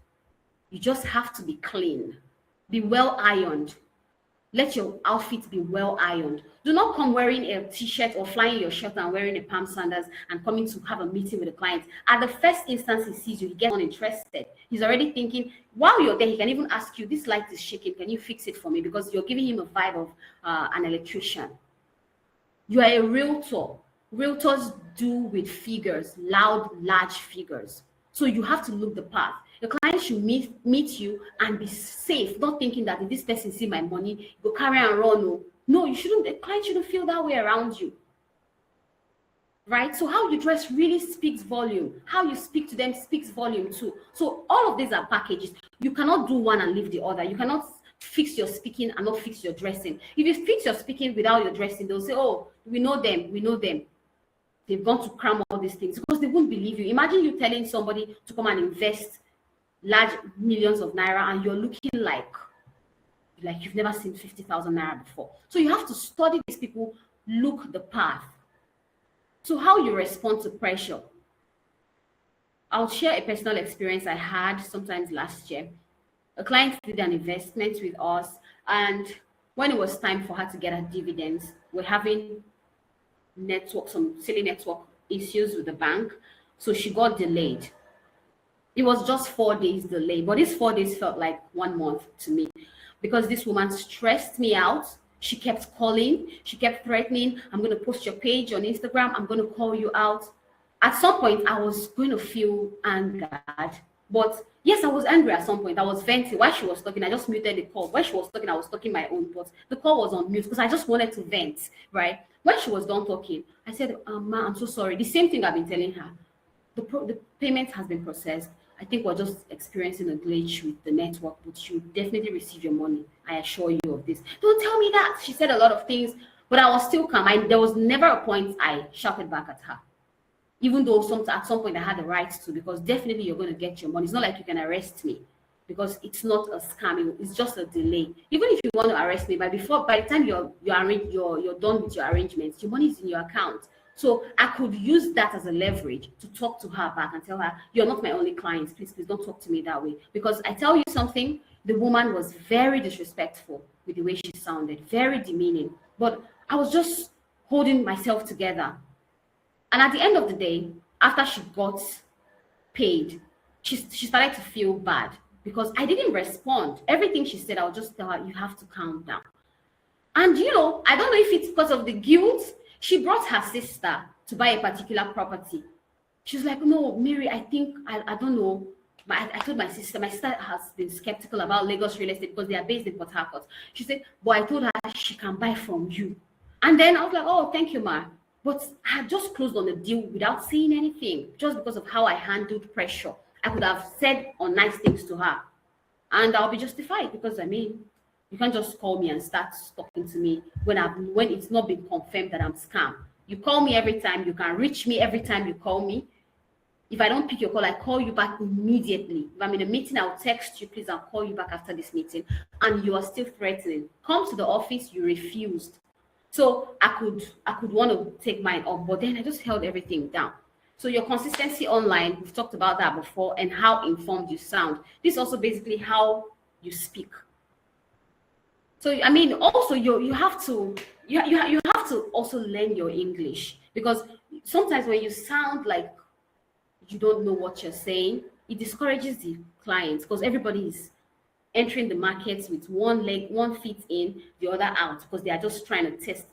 S1: You just have to be clean, be well ironed. Let your outfit be well ironed. Do not come wearing a t-shirt or flying your shirt and wearing a palm sandals and coming to have a meeting with a client. At the first instance he sees you, he gets uninterested. He's already thinking, while you're there, he can even ask you, this light is shaking, can you fix it for me? Because you're giving him a vibe of an electrician. You are a realtor. Realtors do with figures, loud, large figures. So you have to look the path. The client should meet you and be safe, not thinking that if this person see my money, go carry and run. No, you shouldn't. The client shouldn't feel that way around you. Right? So how you dress really speaks volume. How you speak to them speaks volume too. So all of these are packages. You cannot do one and leave the other. You cannot fix your speaking and not fix your dressing. If you fix your speaking without your dressing, they'll say, oh, we know them. They've gone to cram all these things because they won't believe you. Imagine you telling somebody to come and invest large millions of naira and you're looking like you've never seen 50,000 naira before. So you have to study these people, look the path. So how you respond to pressure. I'll share a personal experience I had sometimes last year. A client did an investment with us, and when it was time for her to get her dividends, we're having some silly network issues with the bank. So she got delayed. It was just 4 days delay, but these 4 days felt like 1 month to me because this woman stressed me out. She kept calling, she kept threatening, I'm going to post your page on Instagram, I'm going to call you out. At some point, I was going to feel angered, but yes, I was angry at some point. I was venting. While she was talking, I just muted the call. While she was talking, I was talking my own thoughts. The call was on mute because I just wanted to vent, right? When she was done talking, I said, Ma, I'm so sorry. The same thing I've been telling her. The payment has been processed. I think we're just experiencing a glitch with the network, but you definitely receive your money. I assure you of this. Don't tell me that. She said a lot of things, but I was still calm. There was never a point I shouted back at her, even though at some point I had the right to, because definitely you're going to get your money. It's not like you can arrest me because it's not a scam. It's just a delay. Even if you want to arrest me, by the time you're done with your arrangements, your money is in your account. So I could use that as a leverage to talk to her back and tell her, you're not my only client. Please don't talk to me that way. Because I tell you something, the woman was very disrespectful with the way she sounded, very demeaning. But I was just holding myself together. And at the end of the day, after she got paid, she started to feel bad because I didn't respond. Everything she said, I would just tell her, you have to calm down. And I don't know if it's because of the guilt. She brought her sister to buy a particular property. She was like, no, Mary, I think, I don't know. I told my sister has been skeptical about Lagos real estate because they are based in Port Harcourt. She said, but I told her she can buy from you. And then I was like, oh, thank you, ma. But I had just closed on the deal without saying anything, just because of how I handled pressure. I could have said nice things to her, and I'll be justified because, I mean, you can't just call me and start talking to me when it's not been confirmed that I'm scam. You call me every time. You can reach me every time you call me. If I don't pick your call, I call you back immediately. If I'm in a meeting, I'll text you, please, I'll call you back after this meeting. And you are still threatening. Come to the office, you refused. So I could want to take mine off, but then I just held everything down. So your consistency online, we've talked about that before, and how informed you sound. This is also basically how you speak. So I mean, also you have to also learn your English, because sometimes when you sound like you don't know what you're saying, it discourages the clients because everybody is entering the markets with one feet in, the other out, because they are just trying to test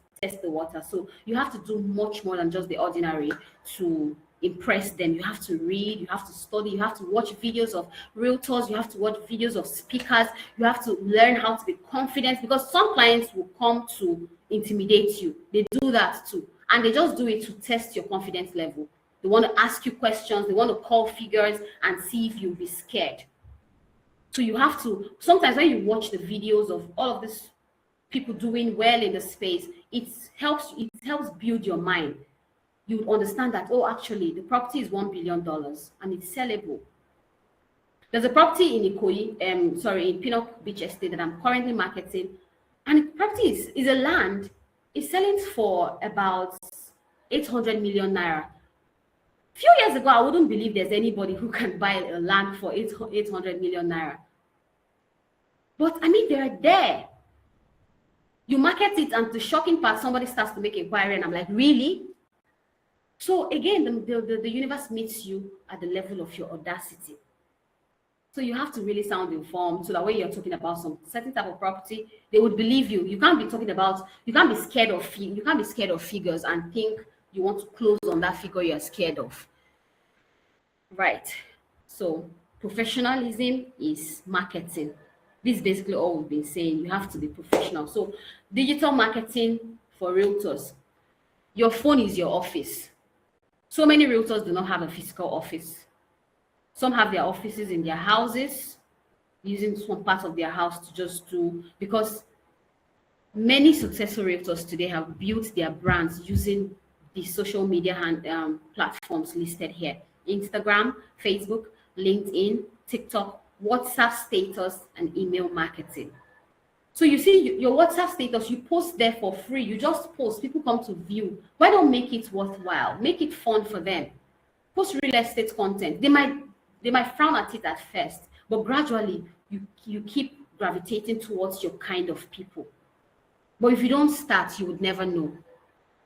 S1: the water. So you have to do much more than just the ordinary to impress them. You have to read, you have to study, you have to watch videos of realtors, you have to watch videos of speakers, you have to learn how to be confident, because some clients will come to intimidate you. They do that too, and they just do it to test your confidence level. They want to ask you questions, they want to call figures and see if you'll be scared. So you have to, sometimes when you watch the videos of all of these people doing well in the space, it helps build your mind. You understand that, oh, actually, the property is $1 billion and it's sellable. There's a property in in Pinnock Beach Estate that I'm currently marketing, and the property is a land. It's selling for about 800 million naira. A few years ago, I wouldn't believe there's anybody who can buy a land for 800 million naira. But I mean, they're there. You market it, and the shocking part, somebody starts to make inquiry, and I'm like, really? So again, the universe meets you at the level of your audacity. So you have to really sound informed, so that when you're talking about some certain type of property, they would believe you. You can't be scared of figures and think you want to close on that figure you're scared of. Right. So professionalism is marketing. This is basically all we've been saying. You have to be professional. So digital marketing for realtors. Your phone is your office. So many realtors do not have a physical office. Some have their offices in their houses, using some part of their house to just do, because many successful realtors today have built their brands using the social media platforms listed here: Instagram, Facebook, LinkedIn, TikTok, WhatsApp status, and email marketing. So you see your WhatsApp status, you post there for free. You just post, people come to view. Why don't make it worthwhile? Make it fun for them. Post real estate content. They might frown at it at first, but gradually you keep gravitating towards your kind of people. But if you don't start, you would never know.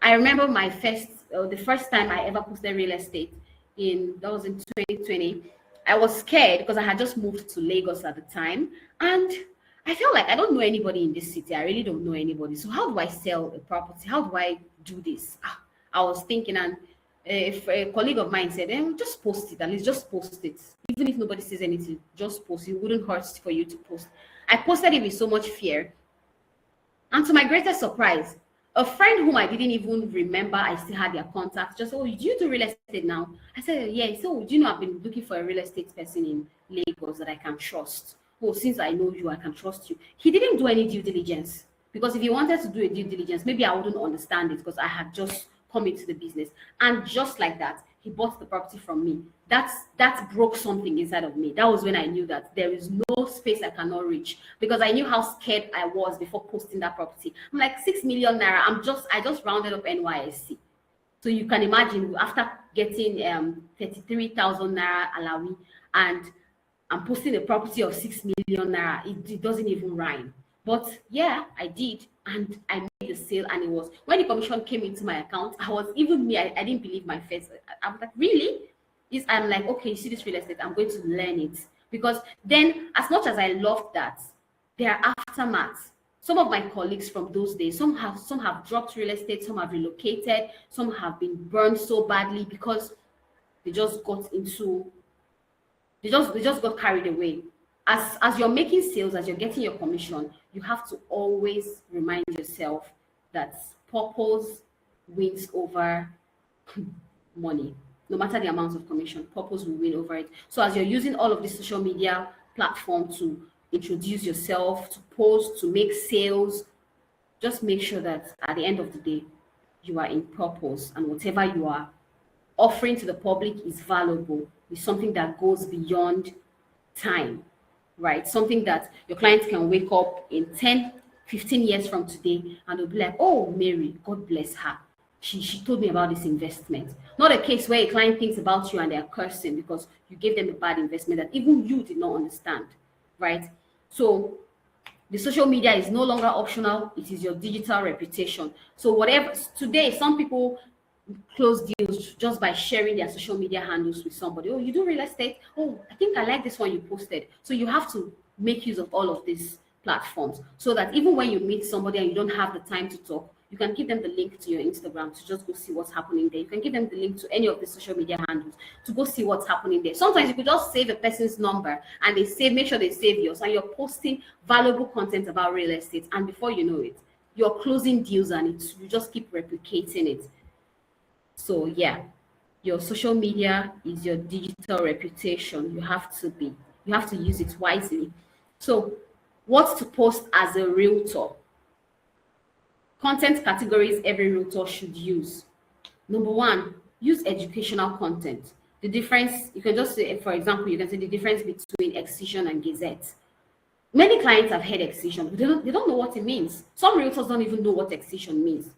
S1: I remember the first time I ever posted real estate that was in 2020. I was scared because I had just moved to Lagos at the time, and I felt like I don't know anybody in this city. I really don't know anybody. So how do I sell a property? How do I do this? I was thinking, and if a colleague of mine said, just post it, at least just post it. Even if nobody says anything, just post it. It wouldn't hurt for you to post. I posted it with so much fear. And to my greatest surprise, a friend whom I didn't even remember, I still had their contact, just, oh, do you do real estate now? I said, yeah. So, do you know, I've been looking for a real estate person in Lagos that I can trust. Oh, since I know you, I can trust you. He didn't do any due diligence, because if he wanted to do a due diligence, maybe I wouldn't understand it, because I had just come into the business. And just like that, he bought the property from me. That broke something inside of me. That was when I knew that there is no space I cannot reach, because I knew how scared I was before posting that property. I'm like, 6 million naira. I just rounded up NYSC. So you can imagine after getting 33,000 naira alawi and I'm posting a property of 6 million naira, it doesn't even rhyme. But yeah, I did, and I made the sale, and it was when the commission came into my account, I was even me, I didn't believe my face. I was like, really? I'm like, okay, you see this real estate, I'm going to learn it. Because then, as much as I loved that, there are aftermaths. Some of my colleagues from those days, some have dropped real estate, some have relocated, some have been burned so badly because they just got into they just got carried away. As you're making sales, as you're getting your commission, you have to always remind yourself that purpose wins over money. No matter the amount of commission, purpose will win over it. So as you're using all of the social media platform to introduce yourself, to post, to make sales, just make sure that at the end of the day, you are in purpose, and whatever you are offering to the public is valuable, is something that goes beyond time, right? Something that your clients can wake up in 10, 15 years from today and they'll be like, oh, Mary, God bless her. She told me about this investment. Not a case where a client thinks about you and they're cursing because you gave them a bad investment that even you did not understand, right? So the social media is no longer optional, it is your digital reputation. So whatever today, some people close deals just by sharing their social media handles with somebody. Oh, you do real estate? Oh, I think I like this one you posted. So you have to make use of all of these platforms so that even when you meet somebody and you don't have the time to talk, you can give them the link to your Instagram to just go see what's happening there. You can give them the link to any of the social media handles to go see what's happening there. Sometimes you could just save a person's number and make sure they save yours, and you're posting valuable content about real estate. And before you know it, you're closing deals and you just keep replicating it. So yeah, your social media is your digital reputation. You have to use it wisely. So what to post as a realtor? Content categories every realtor should use. Number one, use educational content. The difference, you can just say, for example, you can say the difference between excision and gazette. Many clients have heard excision, but they don't know what it means. Some realtors don't even know what excision means.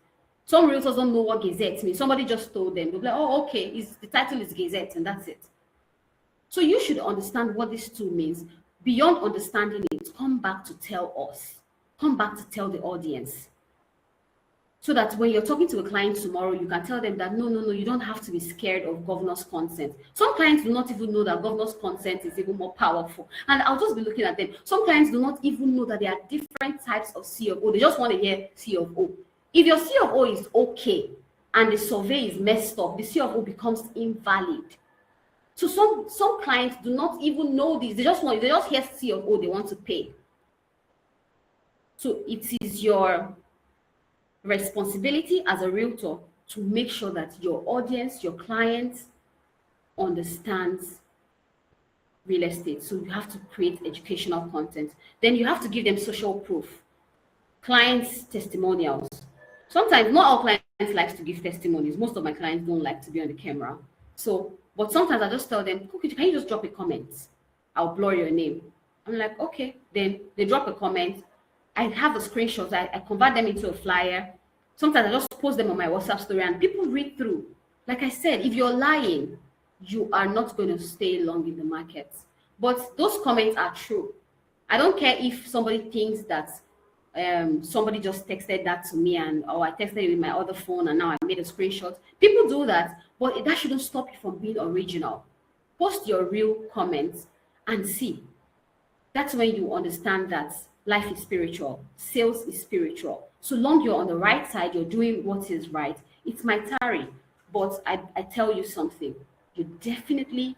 S1: Some realtors don't know what gazette means. Somebody just told them. They'll be like, oh, okay, the title is gazette, and that's it. So you should understand what this two means. Beyond understanding it, come back to tell us. Come back to tell the audience. So that when you're talking to a client tomorrow, you can tell them that no, you don't have to be scared of governor's consent. Some clients do not even know that governor's consent is even more powerful. And I'll just be looking at them. Some clients do not even know that there are different types of C of O. They just want to hear C of O. If your C of O is okay and the survey is messed up, the C of O becomes invalid. So some clients do not even know this. They just hear C of O, they want to pay. So it is your responsibility as a realtor to make sure that your audience, your clients understands real estate. So you have to create educational content. Then you have to give them social proof. Clients' testimonials. Sometimes not all clients like to give testimonies. Most of my clients don't like to be on the camera. So, but sometimes I just tell them, okay, can you just drop a comment? I'll blur your name. I'm like, okay. Then they drop a comment. I have the screenshots. I convert them into a flyer. Sometimes I just post them on my WhatsApp story and people read through. Like I said, if you're lying, you are not going to stay long in the market. But those comments are true. I don't care if somebody thinks that somebody just texted that to me and I texted it with my other phone and now I made a screenshot. People do that, but that shouldn't stop you from being original. Post your real comments and see. That's when you understand that life is spiritual, sales is spiritual. So long you're on the right side, you're doing what is right. It might tarry, but I tell you something, you definitely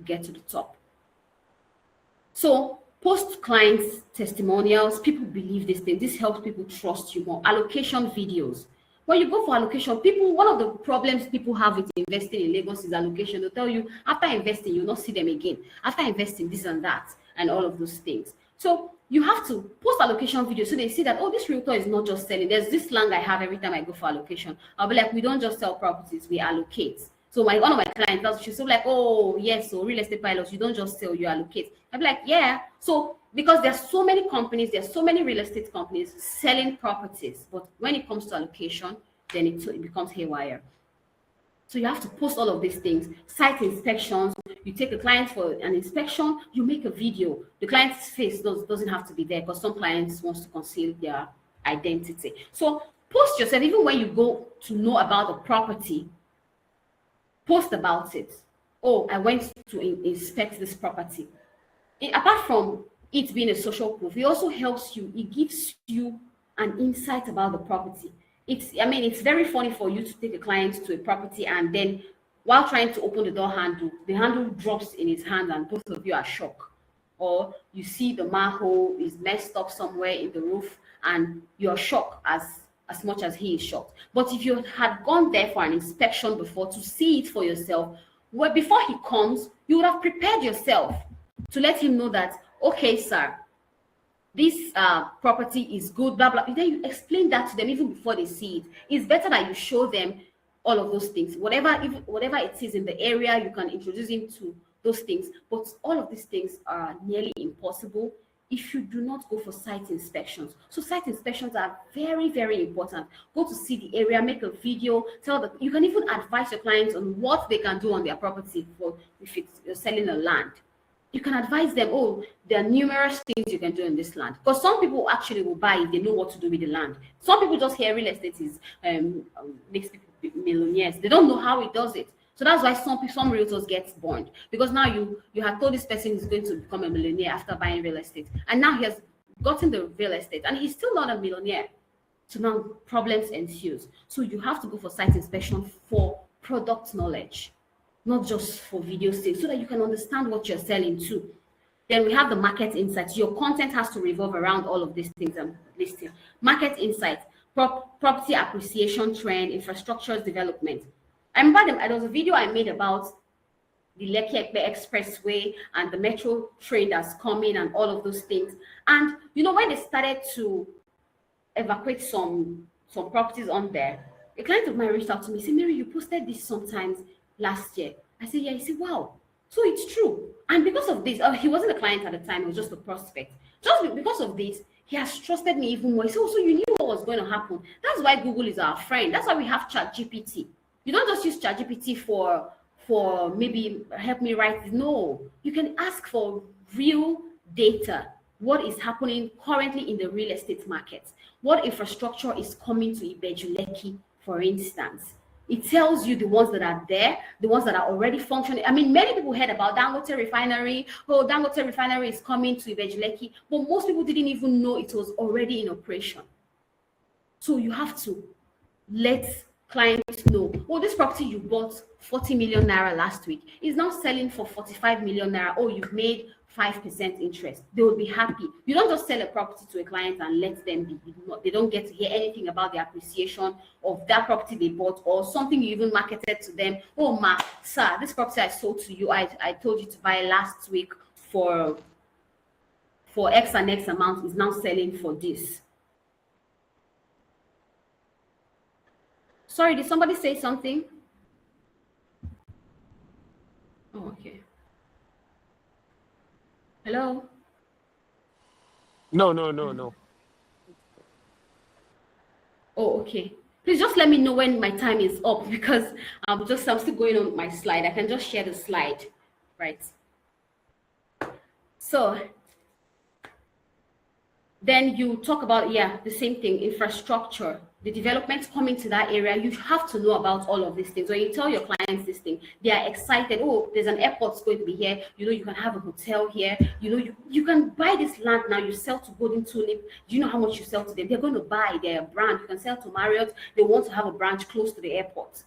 S1: get to the top. So post clients testimonials. People believe this thing. This helps people trust you more. Allocation videos. When you go for allocation, one of the problems people have with investing in Lagos is allocation. They'll tell you after investing, you'll not see them again. After investing, this and that, and all of those things. So you have to post allocation videos so they see that, oh, this realtor is not just selling. There's this slang I have every time I go for allocation. I'll be like, we don't just sell properties, we allocate. So one of my clients, she's so like, oh, yes, so real estate pilots, you don't just sell, you allocate. I'm like, yeah. So because there's so many companies, there's so many real estate companies selling properties, but when it comes to allocation, then it becomes haywire. So you have to post all of these things. Site inspections, you take a client for an inspection, you make a video. The client's face doesn't have to be there because some clients wants to conceal their identity. So post yourself, even when you go to know about the property, post about it. Oh, I went to inspect this property. Apart from it being a social proof, it also helps you. It gives you an insight about the property. It's very funny for you to take a client to a property and then while trying to open the door handle, the handle drops in his hand and both of you are shocked. Or you see the manhole is messed up somewhere in the roof and you're shocked as much as he is shocked. But if you had gone there for an inspection before to see it for yourself, well, before he comes, you would have prepared yourself to let him know that, okay, sir, this property is good, blah, blah. Then you explain that to them even before they see it. It's better that you show them all of those things. Whatever it is in the area, you can introduce him to those things. But all of these things are nearly impossible if you do not go for site inspections. So site inspections are very, very important. Go to see the area, make a video, you can even advise your clients on what they can do on their property for if you're selling a land. You can advise them, oh, there are numerous things you can do in this land. Because some people actually will buy if they know what to do with the land. Some people just hear real estate is makes people millionaires. They don't know how it does it. So that's why some realtors get burned. Because now you have told this person is going to become a millionaire after buying real estate. And now he has gotten the real estate and he's still not a millionaire. So now problems ensues. So you have to go for site inspection for product knowledge, not just for video sales, so that you can understand what you're selling to. Then we have the market insights. Your content has to revolve around all of these things I'm listing. Market insights, property appreciation trend, infrastructure development. I remember there was a video I made about the Lekki Ekpe Expressway and the metro train that's coming and all of those things. And when they started to evacuate some properties on there, a client of mine reached out to me, said, Mary, you posted this sometimes last year. I said, yeah. He said, wow. So it's true. And because of this, he wasn't a client at the time, it was just a prospect. Just because of this, he has trusted me even more. He said, oh, so you knew what was going to happen. That's why Google is our friend. That's why we have ChatGPT. You don't just use ChatGPT for maybe help me write. No, you can ask for real data. What is happening currently in the real estate market? What infrastructure is coming to Ibeju-Lekki, for instance? It tells you the ones that are there, the ones that are already functioning. I mean, many people heard about Dangote Refinery. Oh, Dangote Refinery is coming to Ibeju-Lekki, but most people didn't even know it was already in operation. So you have to let clients know, oh, this property you bought 40 million naira last week is now selling for 45 million naira. Oh, you've made 5% interest. They will be happy. You don't just sell a property to a client and let them be. They don't get to hear anything about the appreciation of that property they bought or something you even marketed to them. Oh, sir, this property I sold to you, I told you to buy last week for X and X amount is now selling for this. Sorry, did somebody say something? Oh, okay. Hello?
S2: No.
S1: Oh, okay. Please just let me know when my time is up because I'm still going on my slide. I can just share the slide, right? So then you talk about, the same thing, infrastructure, the developments coming to that area. You have to know about all of these things. When you tell your clients this thing, they are excited. Oh, there's an airport going to be here. You can have a hotel here. You can buy this land now. You sell to Golden Tulip. Do you know how much you sell to them? They're going to buy their brand. You can sell to Marriott. They want to have a branch close to the airport.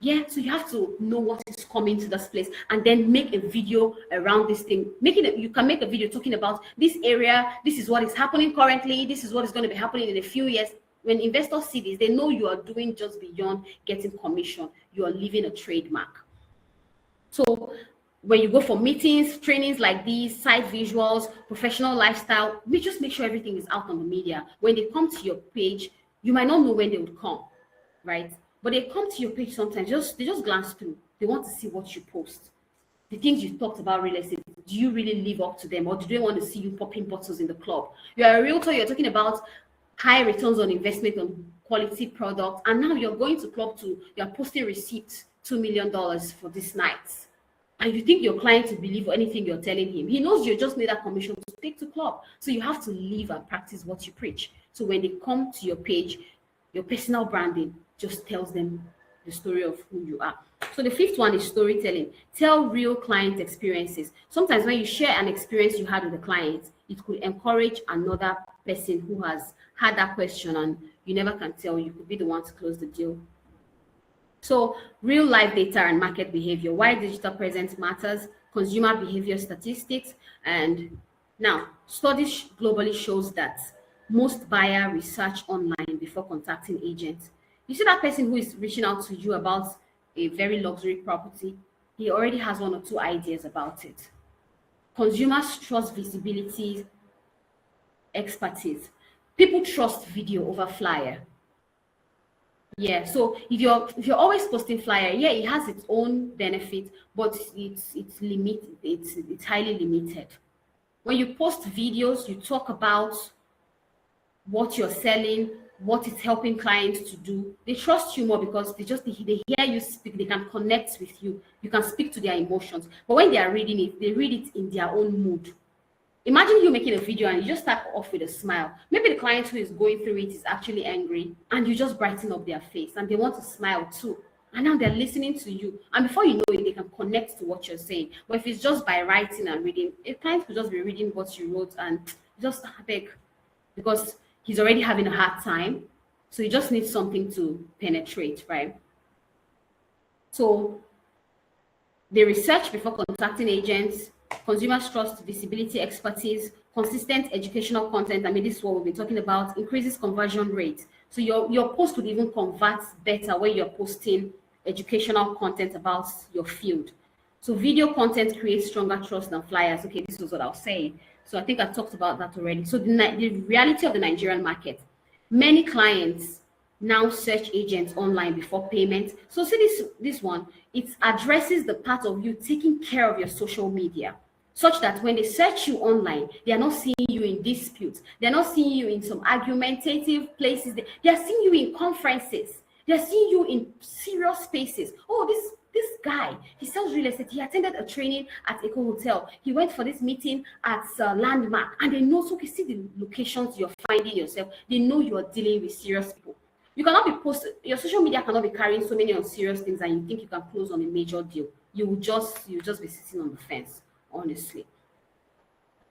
S1: Yeah, so you have to know what is coming to this place and then make a video around this thing. You can make a video talking about this area. This is what is happening currently. This is what is going to be happening in a few years. When investors see this, they know you are doing just beyond getting commission. You are leaving a trademark. So when you go for meetings, trainings like these, site visuals, professional lifestyle, just make sure everything is out on the media. When they come to your page, you might not know when they would come, right? But they come to your page sometimes, they just glance through. They want to see what you post. The things you talked about real estate, do you really live up to them? Or do they want to see you popping bottles in the club? You're a realtor, you're talking about high returns on investment on quality product, and now you're going to club to, you're posting receipts, $2 million for this night, and you think your client will believe anything you're telling him. He knows you just made that commission to take to club. So you have to live and practice what you preach. So when they come to your page, your personal branding just tells them the story of who you are. So the fifth one is storytelling. Tell real client experiences. Sometimes when you share an experience you had with a client, it could encourage another person who has had that question and you never can tell. You could be the one to close the deal. So real life data and market behavior, why digital presence matters, consumer behavior statistics. And now studies globally shows that most buyer research online before contacting agents. You see that person who is reaching out to you about a very luxury property, he already has one or two ideas about it. Consumers trust visibility, expertise. People trust video over flyer. Yeah, so if you're always posting flyer, yeah, it has its own benefit, but it's limited, it's highly limited. When you post videos, you talk about what you're selling, what it's helping clients to do. They trust you more because they hear you speak, they can connect with you, you can speak to their emotions. But when they are reading it, they read it in their own mood. Imagine you making a video and you just start off with a smile. Maybe the client who is going through it is actually angry and you just brighten up their face and they want to smile too. And now they're listening to you. And before you know it, they can connect to what you're saying. But if it's just by writing and reading, a client could just be reading what you wrote and just beg, because he's already having a hard time. So he just needs something to penetrate, right? So they research before contacting agents, consumers trust visibility, expertise, consistent educational content. I mean, this is what we've been talking about, increases conversion rate. So your post would even convert better when you're posting educational content about your field. So video content creates stronger trust than flyers. Okay, this was what I was saying. So I think I talked about that already. So the reality of the Nigerian market, many clients now search agents online before payment. So see this one, it addresses the part of you taking care of your social media, such that when they search you online, they are not seeing you in disputes. They're not seeing you in some argumentative places. They are seeing you in conferences. They're seeing you in serious spaces. Oh, this guy, he sells real estate. He attended a training at Eco Hotel. He went for this meeting at Landmark. And they know, so you see the locations you're finding yourself. They know you are dealing with serious people. You cannot be posting, your social media cannot be carrying so many unserious things and you think you can close on a major deal. You'll just be sitting on the fence, honestly.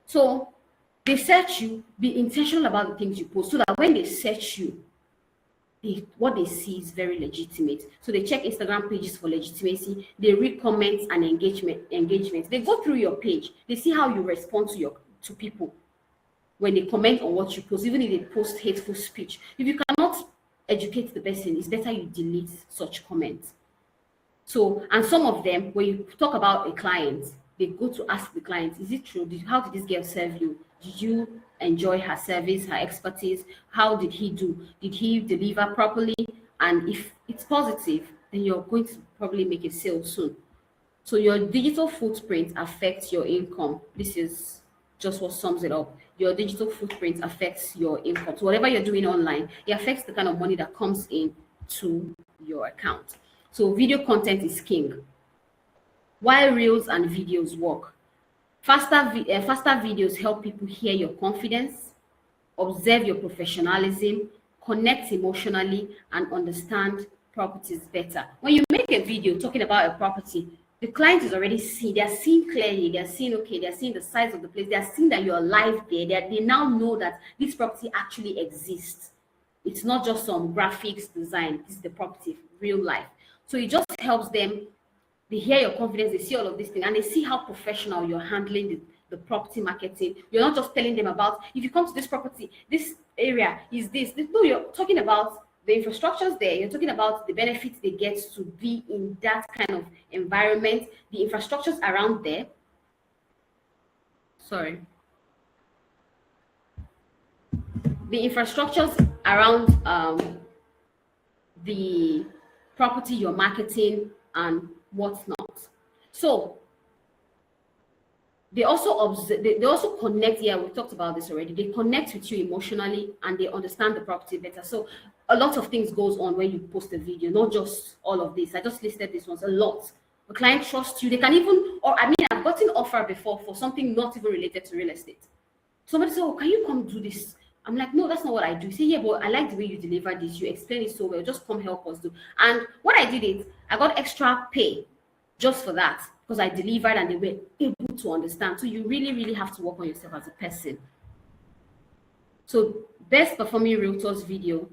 S1: So they search you, be intentional about the things you post so that when they search you, what they see is very legitimate. So they check Instagram pages for legitimacy. They read comments and engagement. They go through your page. They see how you respond to people when they comment on what you post, even if they post hateful speech. If you cannot educate the person, it's better you delete such comments. So, and some of them, when you talk about a client, they go to ask the client, is it true? How did this girl serve you? Did you enjoy her service, her expertise? How did he do? Did he deliver properly? And if it's positive, then you're going to probably make a sale soon. So your digital footprint affects your income. This is just what sums it up. Your digital footprint affects your income. So whatever you're doing online, it affects the kind of money that comes in to your account. So video content is king. Why reels and videos work? Faster videos help people hear your confidence, observe your professionalism, connect emotionally, and understand properties better. When you make a video talking about a property, the client is already seeing, they're seeing clearly, they're seeing, okay, they're seeing the size of the place, they're seeing that you're live there, they now know that this property actually exists. It's not just some graphics design, this is the property, real life. So it just helps them, they hear your confidence, they see all of these things, and they see how professional you're handling the property marketing. You're not just telling them about, if you come to this property, this area is this. No, you're talking about the infrastructures there. You're talking about the benefits they get to be in that kind of environment, the infrastructures around there. Sorry. The infrastructures around the property you're marketing and what's not. So They also observe, they also connect. Yeah, we talked about this already. They connect with you emotionally and they understand the property better. So a lot of things goes on when you post a video, not just all of this. I just listed this ones a lot. The client trusts you. They can even, or I mean, I've gotten offer before for something not even related to real estate. Somebody said, "Oh, can you come do this?" I'm like, "No, that's not what I do." Say, "Yeah, but I like the way you deliver this. You explain it so well. Just come help us do." And what I did is I got extra pay just for that because I delivered and they were able to understand. So you really, really have to work on yourself as a person. So best performing realtors video,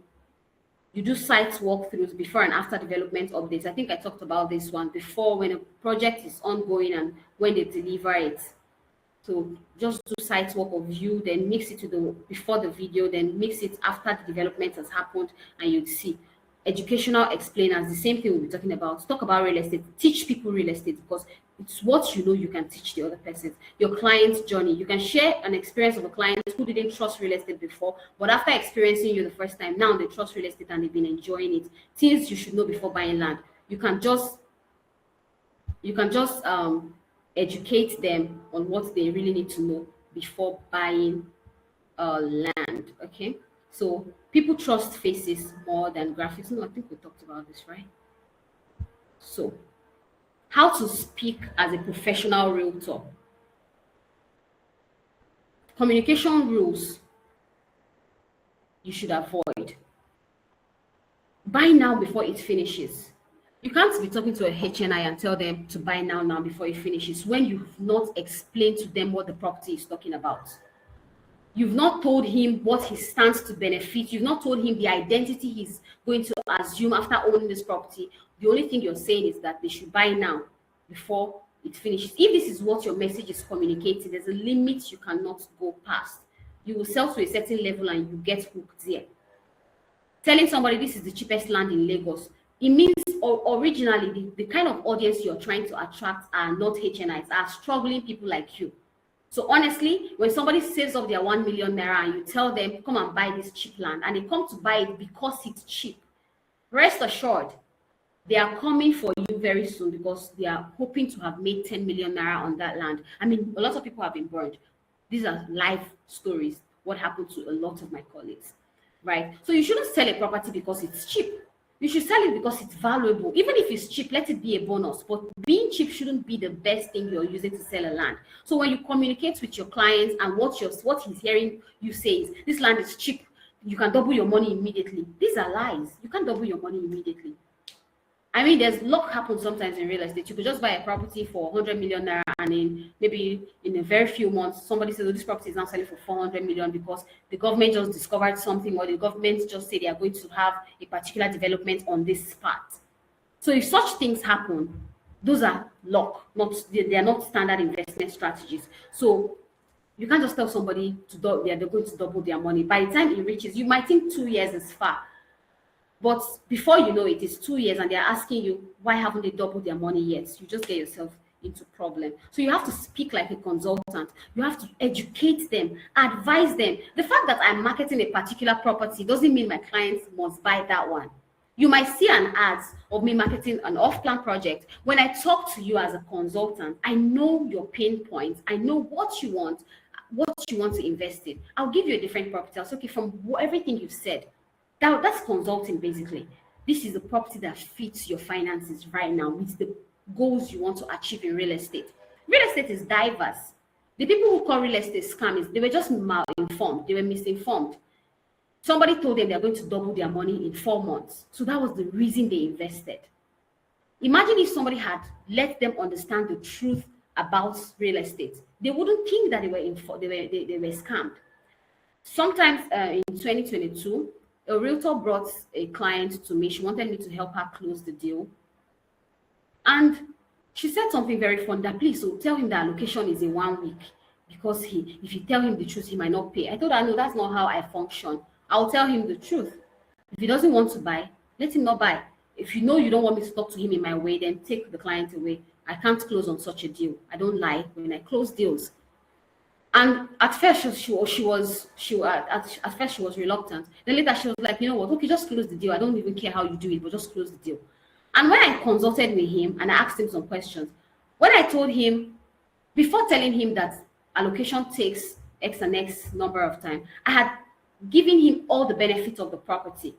S1: you do site walkthroughs before and after development updates. I think I talked about this one before, when a project is ongoing and when they deliver it. So just do site walk of view, then mix it to the before the video, then mix it after the development has happened, and you'd see. Educational explainers, the same thing we'll be talking about. Talk about real estate, teach people real estate, because it's what you know you can teach the other person. Your client's journey. You can share an experience of a client who didn't trust real estate before, but after experiencing you the first time, now they trust real estate and they've been enjoying it. Things you should know before buying land. You can just educate them on what they really need to know before buying land. Okay, so people trust faces more than graphics. No, I think we talked about this, right? So how to speak as a professional realtor. Communication rules you should avoid. Buy now before it finishes. You can't be talking to a HNI and tell them to buy now before it finishes when you've not explained to them what the property is talking about. You've not told him what he stands to benefit. You've not told him the identity he's going to assume after owning this property. The only thing you're saying is that they should buy now before it finishes. If this is what your message is communicating, there's a limit you cannot go past. You will sell to a certain level and you get hooked there. Telling somebody this is the cheapest land in Lagos, it means originally the kind of audience you're trying to attract are not HNIs, are struggling people like you. So honestly, when somebody saves up their 1 million naira and you tell them, come and buy this cheap land, and they come to buy it because it's cheap, rest assured, they are coming for you very soon because they are hoping to have made 10 million naira on that land. I mean, a lot of people have been burned. These are life stories, what happened to a lot of my colleagues, right? So you shouldn't sell a property because it's cheap. You should sell it because it's valuable. Even if it's cheap, let it be a bonus. But being cheap shouldn't be the best thing you're using to sell a land. So when you communicate with your clients and what he's hearing you say is, this land is cheap, you can double your money immediately. These are lies. You can't double your money immediately. I mean, there's luck happens sometimes in real estate. You could just buy a property for 100 million naira, and maybe in a very few months, somebody says, oh, this property is now selling for 400 million because the government just discovered something, or the government just say they are going to have a particular development on this part. So if such things happen, those are luck, they are not standard investment strategies. So you can't just tell somebody they're going to double their money. By the time it reaches, you might think 2 years is far. But before you know it, it's 2 years and they're asking you, why haven't they doubled their money yet? You just get yourself into problem. So you have to speak like a consultant. You have to educate them, advise them. The fact that I'm marketing a particular property doesn't mean my clients must buy that one. You might see an ad of me marketing an off-plan project. When I talk to you as a consultant, I know your pain points. I know what you want to invest in. I'll give you a different property. I'll say, okay, from everything you've said, that's consulting basically. This is the property that fits your finances right now with the goals you want to achieve in real estate. Real estate is diverse. The people who call real estate scammers, they were just malinformed, they were misinformed. Somebody told them they're going to double their money in 4 months. So that was the reason they invested. Imagine if somebody had let them understand the truth about real estate. They wouldn't think that they were scammed. Sometimes in 2022, a realtor brought a client to me. She wanted me to help her close the deal. And she said something very fun, that please, so tell him that allocation is in 1 week, because if you tell him the truth, he might not pay. I told her, no, that's not how I function. I'll tell him the truth. If he doesn't want to buy, let him not buy. If you know you don't want me to talk to him in my way, then take the client away. I can't close on such a deal. I don't lie when I close deals. And at first she was reluctant. Then later she was like, you know what? Okay, just close the deal. I don't even care how you do it, but just close the deal. And when I consulted with him and I asked him some questions, when I told him Before telling him that allocation takes X and X number of time, I had given him all the benefits of the property.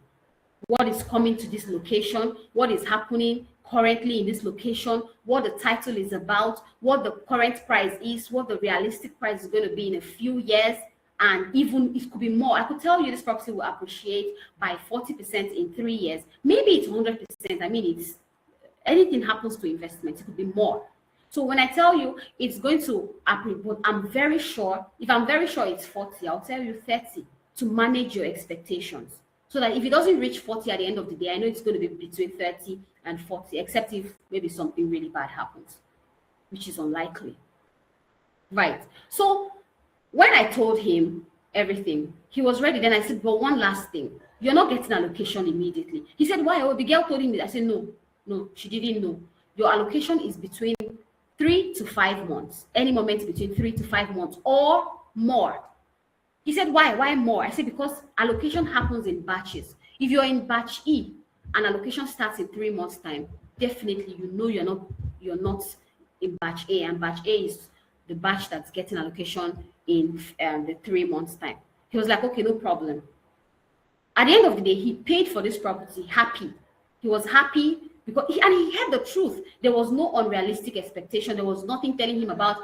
S1: What is coming to this location, what is happening currently in this location, what the title is about, what the current price is, what the realistic price is going to be in a few years, and even it could be more. I could tell you this property will appreciate by 40% in 3 years. Maybe it's 100%. I mean, it's anything happens to investment, it could be more. So when I tell you it's going to happen, but I'm very sure, if I'm very sure it's 40, I'll tell you 30 to manage your expectations. So that if it doesn't reach 40 at the end of the day, I know it's going to be between 30 and 40, except if maybe something really bad happens, which is unlikely. Right. So when I told him everything, he was ready. Then I said, but one last thing. You're not getting allocation immediately. He said, why? Oh, the girl told him that. I said, no, she didn't know. Your allocation is between 3 to 5 months. Any moment between 3 to 5 months or more. He said, why? Why more? I said, because allocation happens in batches. If you're in batch E and allocation starts in 3 months' time, definitely you know you're not in batch A, and batch A is the batch that's getting allocation in the 3 months' time. He was like, okay, no problem. At the end of the day, he paid for this property happy. He was happy because he heard the truth. There was no unrealistic expectation. There was nothing telling him about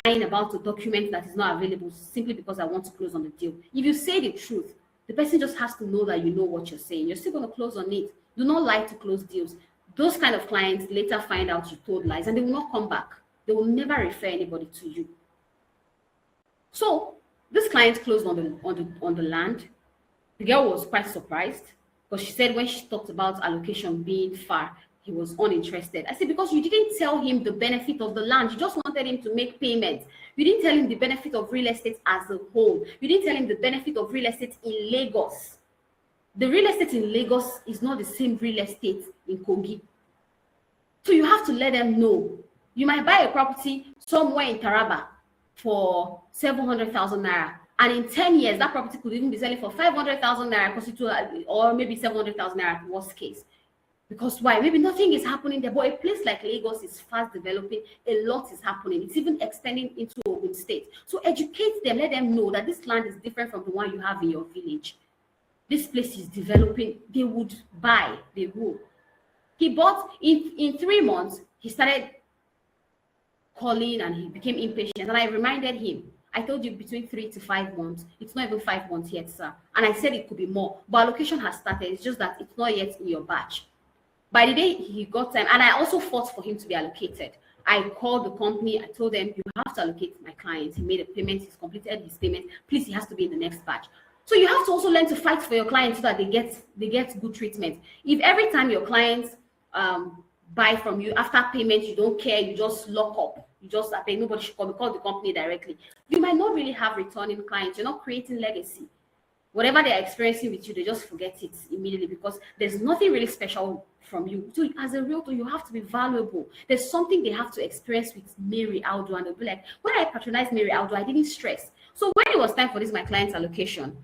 S1: lying about a document that is not available simply because I want to close on the deal. If you say the truth, the person just has to know that you know what you're saying. You're still going to close on it. Do not lie to close deals. Those kind of clients later find out you told lies and they will not come back. They will never refer anybody to you. So this client closed on the land. The girl was quite surprised because she said when she talked about allocation being far, he was uninterested. I said, because you didn't tell him the benefit of the land. You just wanted him to make payments. You didn't tell him the benefit of real estate as a whole. You didn't tell him the benefit of real estate in Lagos. The real estate in Lagos is not the same real estate in Kogi. So you have to let them know. You might buy a property somewhere in Taraba for 700,000 naira. And in 10 years, that property could even be selling for 500,000 naira, or maybe 700,000 naira at worst case. Because why? Maybe nothing is happening there, but a place like Lagos is fast developing. A lot is happening. It's even extending into Ogun State. So educate them, let them know that this land is different from the one you have in your village. This place is developing. They would buy. They will. He bought in 3 months. He started calling and he became impatient. And I reminded him, I told you between 3 to 5 months. It's not even 5 months yet, sir. And I said it could be more. But allocation has started. It's just that it's not yet in your batch. By the day he got time, and I also fought for him to be allocated. I called the company. I told them, you have to allocate my client. He made a payment. He's completed his payment. Please, he has to be in the next batch. So you have to also learn to fight for your clients so that they get good treatment. If every time your clients buy from you after payment, you don't care, you just lock up, you just pay, nobody should call the company directly, you might not really have returning clients. You're not creating legacy. Whatever they're experiencing with you, they just forget it immediately because there's nothing really special from you. So as a realtor, you have to be valuable. There's something they have to experience with Mary Audu, and they'll be like, when I patronized Mary Audu, I didn't stress. So when it was time for my client's allocation,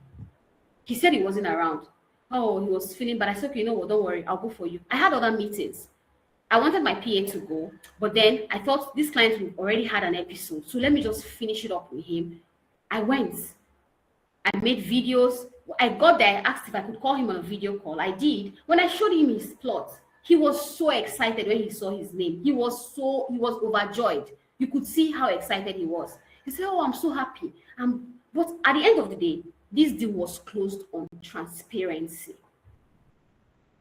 S1: he said he wasn't around. Oh, he was feeling bad. I said, okay, you know what, don't worry, I'll go for you. I had other meetings. I wanted my PA to go, but then I thought this client already had an episode, so let me just finish it up with him. I went. I made videos. I got there, I asked if I could call him on a video call. I did. When I showed him his plot, he was so excited when he saw his name. He was overjoyed. You could see how excited he was. He said, oh, I'm so happy. But at the end of the day, this deal was closed on transparency.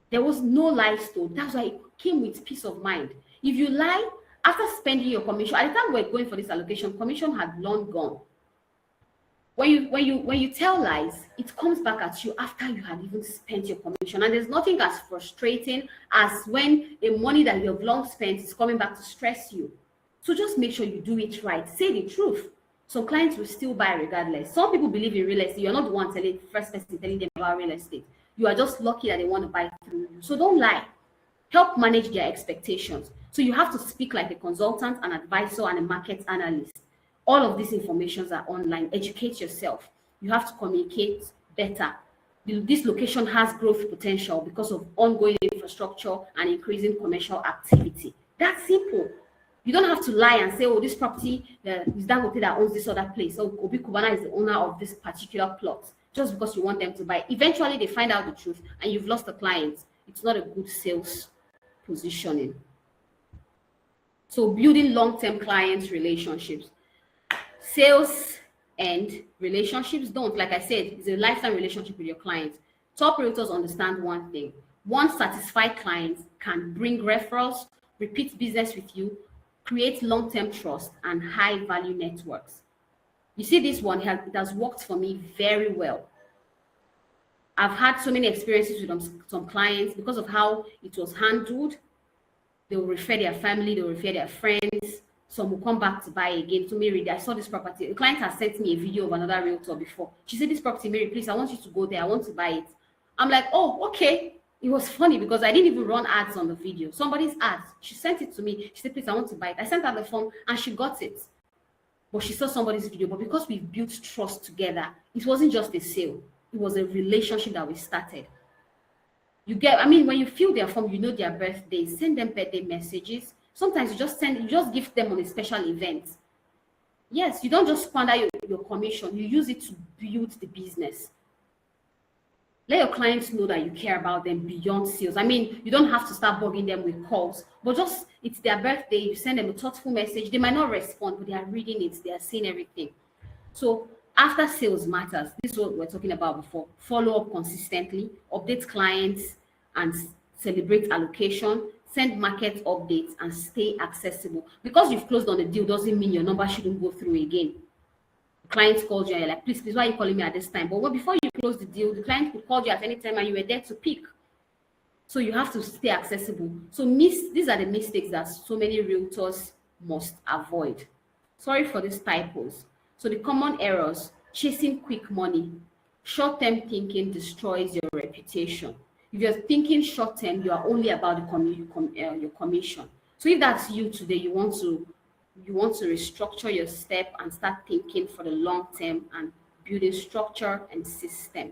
S1: There was no lies told. That's why it came with peace of mind. If you lie, after spending your commission, at the time we're going for this allocation, commission had long gone. When you tell lies, it comes back at you after you had even spent your commission. And there's nothing as frustrating as when the money that you have long spent is coming back to stress you. So just make sure you do it right. Say the truth. Some clients will still buy regardless. Some people believe in real estate. You're not the one first person telling them about real estate. You are just lucky that they want to buy through you. So don't lie. Help manage their expectations. So you have to speak like a consultant, an advisor, and a market analyst. All of these informations are online. Educate yourself. You have to communicate better. This location has growth potential because of ongoing infrastructure and increasing commercial activity. That's simple. You don't have to lie and say, oh, this property is Dangote that owns this other place. So Obi Kubana is the owner of this particular plot, just because you want them to buy. Eventually, they find out the truth and you've lost the client. It's not a good sales positioning. So building long-term client relationships. Sales and relationships don't, like I said, it's a lifetime relationship with your clients. Top realtors understand one thing. One satisfied client can bring referrals, repeat business with you, create long-term trust, and high-value networks. You see, this one, it has worked for me very well. I've had so many experiences with some clients because of how it was handled. They will refer their family, they will refer their friends. Some will come back to buy again. So Mary, I saw this property. The client has sent me a video of another realtor before. She said, this property, Mary, please, I want you to go there. I want to buy it. I'm like, oh, okay. It was funny because I didn't even run ads on the video. Somebody's ads. She sent it to me. She said, please, I want to buy it. I sent her the form and she got it. But she saw somebody's video. But because we built trust together, it wasn't just a sale. It was a relationship that we started. You get, I mean, when you fill their form, you know their birthdays, send them birthday messages. Sometimes you just gift them on a special event. Yes, you don't just squander your commission, you use it to build the business. Let your clients know that you care about them beyond sales. I mean, you don't have to start bugging them with calls, but just, it's their birthday, you send them a thoughtful message. They might not respond, but they are reading it, they are seeing everything. So after sales matters, this is what we're talking about before. Follow up consistently, update clients and celebrate allocation, send market updates and stay accessible. Because you've closed on a deal doesn't mean your number shouldn't go through again. The client called you and you're like, please, why are you calling me at this time? But before you close the deal, the client could call you at any time and you were there to pick. So you have to stay accessible. So these are the mistakes that so many realtors must avoid. Sorry for these typos. So the common errors: chasing quick money. Short-term thinking destroys your reputation. If you're thinking short-term, you are only about your commission. So if that's you today, you want to restructure your step and start thinking for the long term and building structure and system.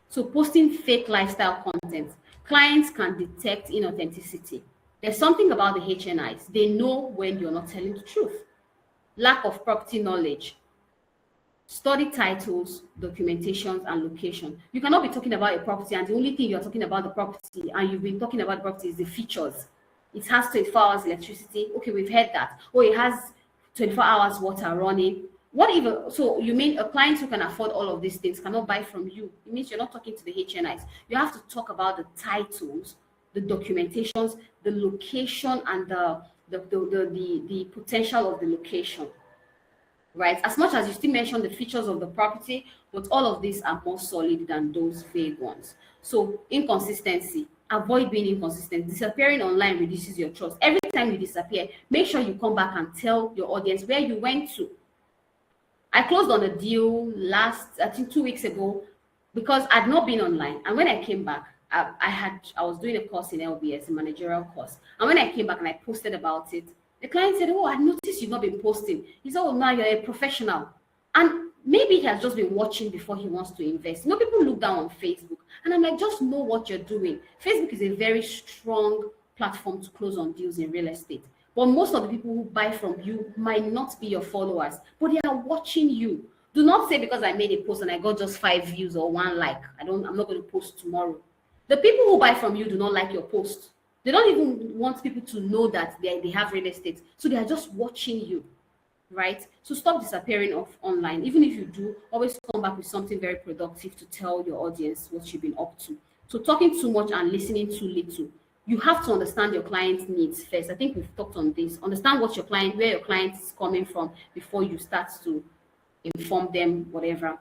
S1: So posting fake lifestyle content. Clients can detect inauthenticity. There's something about the HNIs. They know when you're not telling the truth. Lack of property knowledge. Study titles, documentations, and location. You cannot be talking about a property and the only thing you're talking about the property and you've been talking about the property is the features. It has 24 hours electricity. Okay, we've heard that. Oh, it has 24 hours water running. What even? So you mean a client who can afford all of these things cannot buy from you? It means you're not talking to the HNIs. You have to talk about the titles, the documentations, the location, and the potential of the location. Right? As much as you still mention the features of the property, but all of these are more solid than those vague ones. So inconsistency. Avoid being inconsistent. Disappearing online reduces your trust. Every time you disappear, make sure you come back and tell your audience where you went to. I closed on a deal I think 2 weeks ago, because I'd not been online. And when I came back, I was doing a course in LBS, a managerial course. And when I came back and I posted about it, the client said, oh, I noticed you've not been posting. He said, oh, now you're a professional. And maybe he has just been watching before he wants to invest. You know, people look down on Facebook. And I'm like, just know what you're doing. Facebook is a very strong platform to close on deals in real estate. But most of the people who buy from you might not be your followers, but they are watching you. Do not say because I made a post and I got just 5 views or 1 like, I'm not going to post tomorrow. The people who buy from you do not like your post. They don't even want people to know that they have real estate. So they are just watching you, right? So stop disappearing off online. Even if you do, always come back with something very productive to tell your audience what you've been up to. So talking too much and listening too little. You have to understand your client's needs first. I think we've talked on this. Understand where your client is coming from before you start to inform them, whatever.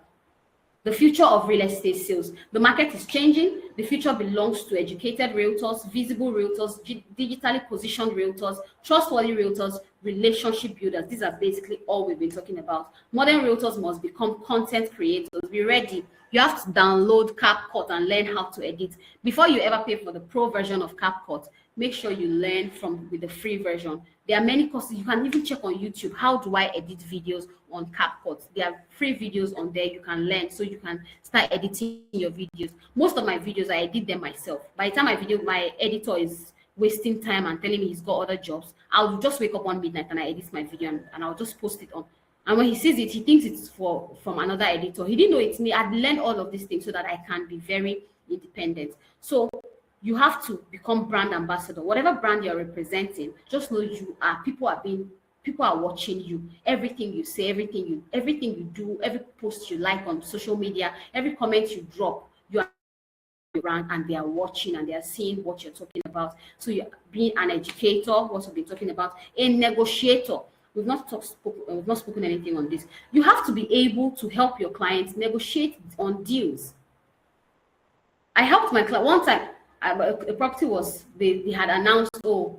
S1: The future of real estate sales. The market is changing. The future belongs to educated realtors, visible realtors, digitally positioned realtors, trustworthy realtors, relationship builders. These are basically all we've been talking about. Modern realtors must become content creators. Be ready. You have to download CapCut and learn how to edit. Before you ever pay for the pro version of CapCut, make sure you learn with the free version. There are many courses. You can even check on YouTube, how do I edit videos on CapCut? There are free videos on there you can learn, so you can start editing your videos. Most of my videos, I edit them myself. By the time my editor is wasting time and telling me he's got other jobs, I'll just wake up one midnight and I edit my video and I'll just post it on. And when he sees it, he thinks it's from another editor. He didn't know it's me. I'd learned all of these things so that I can be very independent. So you have to become brand ambassador. Whatever brand you're representing, just know you are. People are watching you. Everything you say, everything you do, every post you like on social media, every comment you drop, you are brand, and they are watching and they are seeing what you're talking about. So you're being an educator, what we've been talking about, a negotiator. We've not spoken anything on this. You have to be able to help your clients negotiate on deals. I helped my client one time. A property was they had announced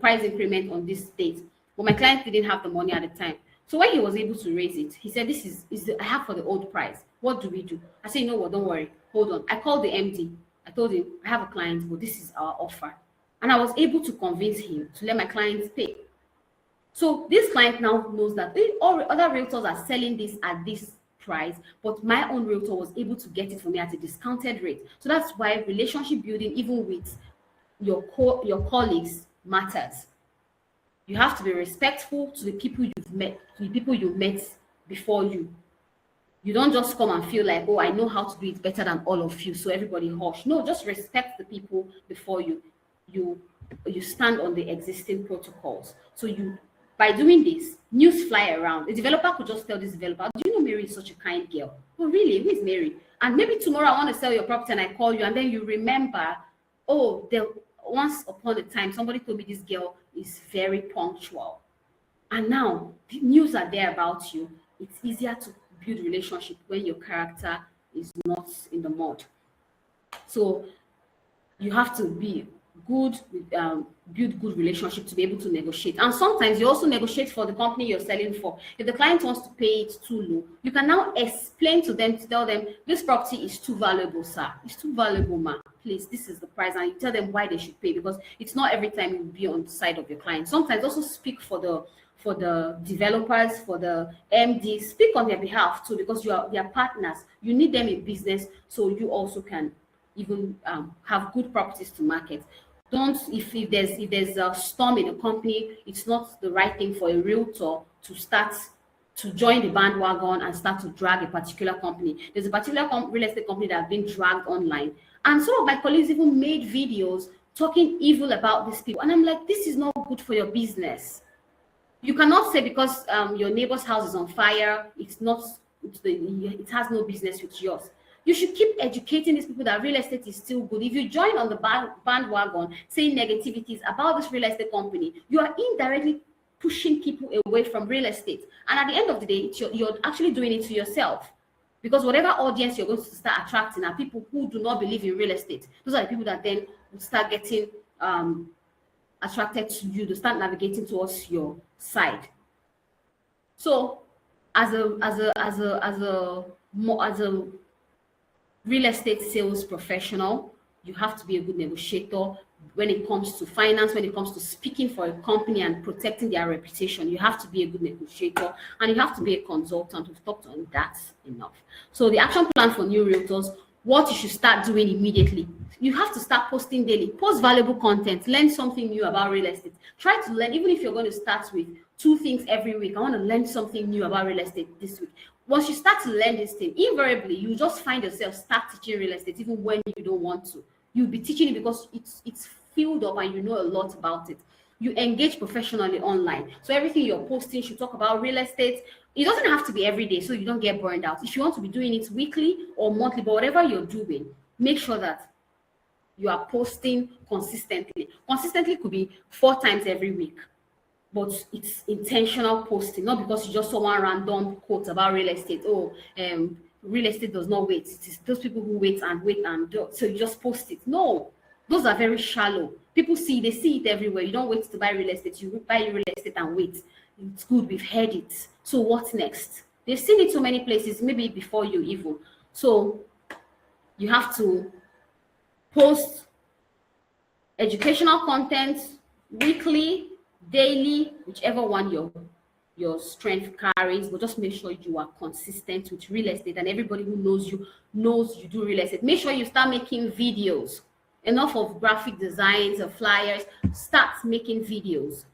S1: price increment on this date, but my client didn't have the money at the time. So when he was able to raise it, he said, "This is I have for the old price. What do we do?" I said, "You know what? Don't worry. Hold on." I called the MD. I told him, "I have a client, but this is our offer," and I was able to convince him to let my clients pay. So this client now knows that all other realtors are selling this at this price, but my own realtor was able to get it for me at a discounted rate. So that's why relationship building, even with your colleagues, matters. You have to be respectful to the people you've met, before you. You don't just come and feel like, I know how to do it better than all of you, so everybody hush. No, just respect the people before you. You stand on the existing protocols. So by doing this, news fly around. A developer could just tell this developer, "Do you know Mary is such a kind girl?" "Oh, really? Who is Mary?" And maybe tomorrow I want to sell your property and I call you, and then you remember, once upon a time somebody told me this girl is very punctual. And now the news are there about you. It's easier to build relationship when your character is not in the mud. So you have to be good, build good relationship to be able to negotiate. And sometimes you also negotiate for the company you're selling for. If the client wants to pay it too low, you can now explain to them, to tell them, "This property is too valuable, sir. It's too valuable, ma. Please, this is the price." And you tell them why they should pay, because it's not every time you'll be on the side of your client. Sometimes also speak for the developers, for the MDs, speak on their behalf too, because you are their partners. You need them in business, so you also can even have good properties to market. Don't, if there's a storm in a company, it's not the right thing for a realtor to join the bandwagon and start to drag a particular company. There's a particular real estate company that has been dragged online, and some of my colleagues even made videos talking evil about these people, and I'm like, this is not good for your business. You cannot say because your neighbor's house is on fire, it has no business with yours. You should keep educating these people that real estate is still good. If you join on the bandwagon saying negativities about this real estate company, you are indirectly pushing people away from real estate. And at the end of the day, you're actually doing it to yourself. Because whatever audience you're going to start attracting are people who do not believe in real estate. Those are the people that then will start getting attracted to you, to start navigating towards your side. So as a real estate sales professional, you have to be a good negotiator when it comes to finance, when it comes to speaking for a company and protecting their reputation. You have to be a good negotiator, and you have to be a consultant. We've talked on that enough. So the action plan for new realtors, what you should start doing immediately. You have to start posting daily. Post valuable content. Learn something new about real estate. Try to learn, even if you're going to start with 2 things every week. I want to learn something new about real estate this week. Once you start to learn this thing, invariably, you just find yourself start teaching real estate even when you don't want to. You'll be teaching it because it's filled up and you know a lot about it. You engage professionally online. So everything you're posting should talk about real estate. It doesn't have to be every day so you don't get burned out. If you want to be doing it weekly or monthly, but whatever you're doing, make sure that you are posting consistently. Consistently could be 4 times every week, but it's intentional posting, not because you just saw one random quote about real estate. Real estate does not wait. It is those people who wait and do, so you just post it. No, those are very shallow. People they see it everywhere. You don't wait to buy real estate. You buy real estate and wait. It's good. We've heard it. So what next? They've seen it so many places, maybe before you even. So you have to post educational content weekly, daily, whichever one your strength carries, but just make sure you are consistent with real estate, and everybody who knows you do real estate. Make sure you start making videos. Enough of graphic designs or flyers. Start making videos.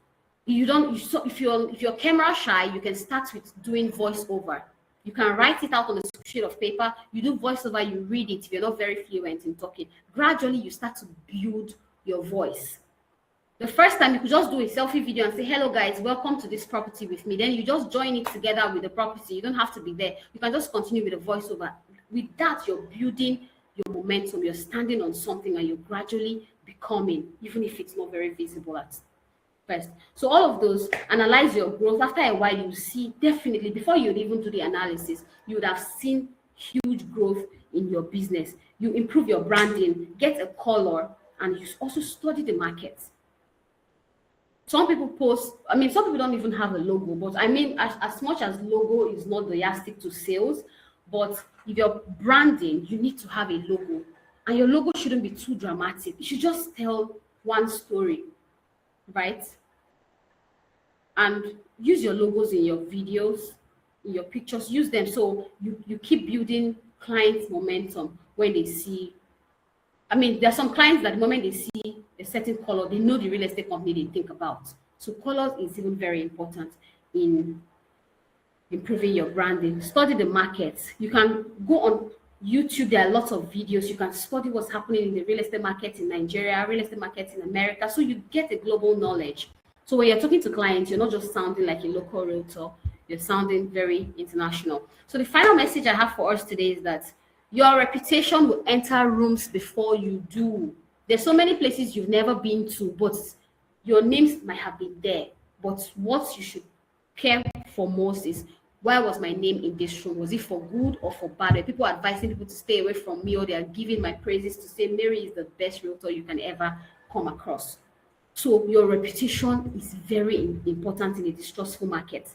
S1: So if you're camera shy, you can start with doing voiceover. You can write it out on a sheet of paper. You do voiceover, you read it. If you're not very fluent in talking, gradually you start to build your voice. The first time you could just do a selfie video and say, hello guys, welcome to this property with me. Then you just join it together with the property. You don't have to be there. You can just continue with the voiceover. With that, you're building your momentum. You're standing on something and you're gradually becoming, even if it's not very visible at first. So all of those, analyze your growth. After a while, you see definitely, before you'd even do the analysis, you would have seen huge growth in your business. You improve your branding, get a color, and you also study the market. Some people post, some people don't even have a logo, but as much as logo is not the yardstick to sales, but if you're branding, you need to have a logo. And your logo shouldn't be too dramatic. You should just tell one story, right? And use your logos in your videos, in your pictures, use them so you keep building client momentum when they see. There are some clients that the moment they see a certain color, they know the real estate company they think about. So colors is even very important in improving your branding. Study the market. You can go on YouTube. There are lots of videos. You can study what's happening in the real estate market in Nigeria, real estate market in America. So you get a global knowledge. So when you're talking to clients, you're not just sounding like a local realtor. You're sounding very international. So the final message I have for us today is that your reputation will enter rooms before you do. There's so many places you've never been to, but your names might have been there. But what you should care for most is, why was my name in this room? Was it for good or for bad? Are people advising people to stay away from me, or they are giving my praises to say Mary is the best realtor you can ever come across? So your reputation is very important in a distrustful market,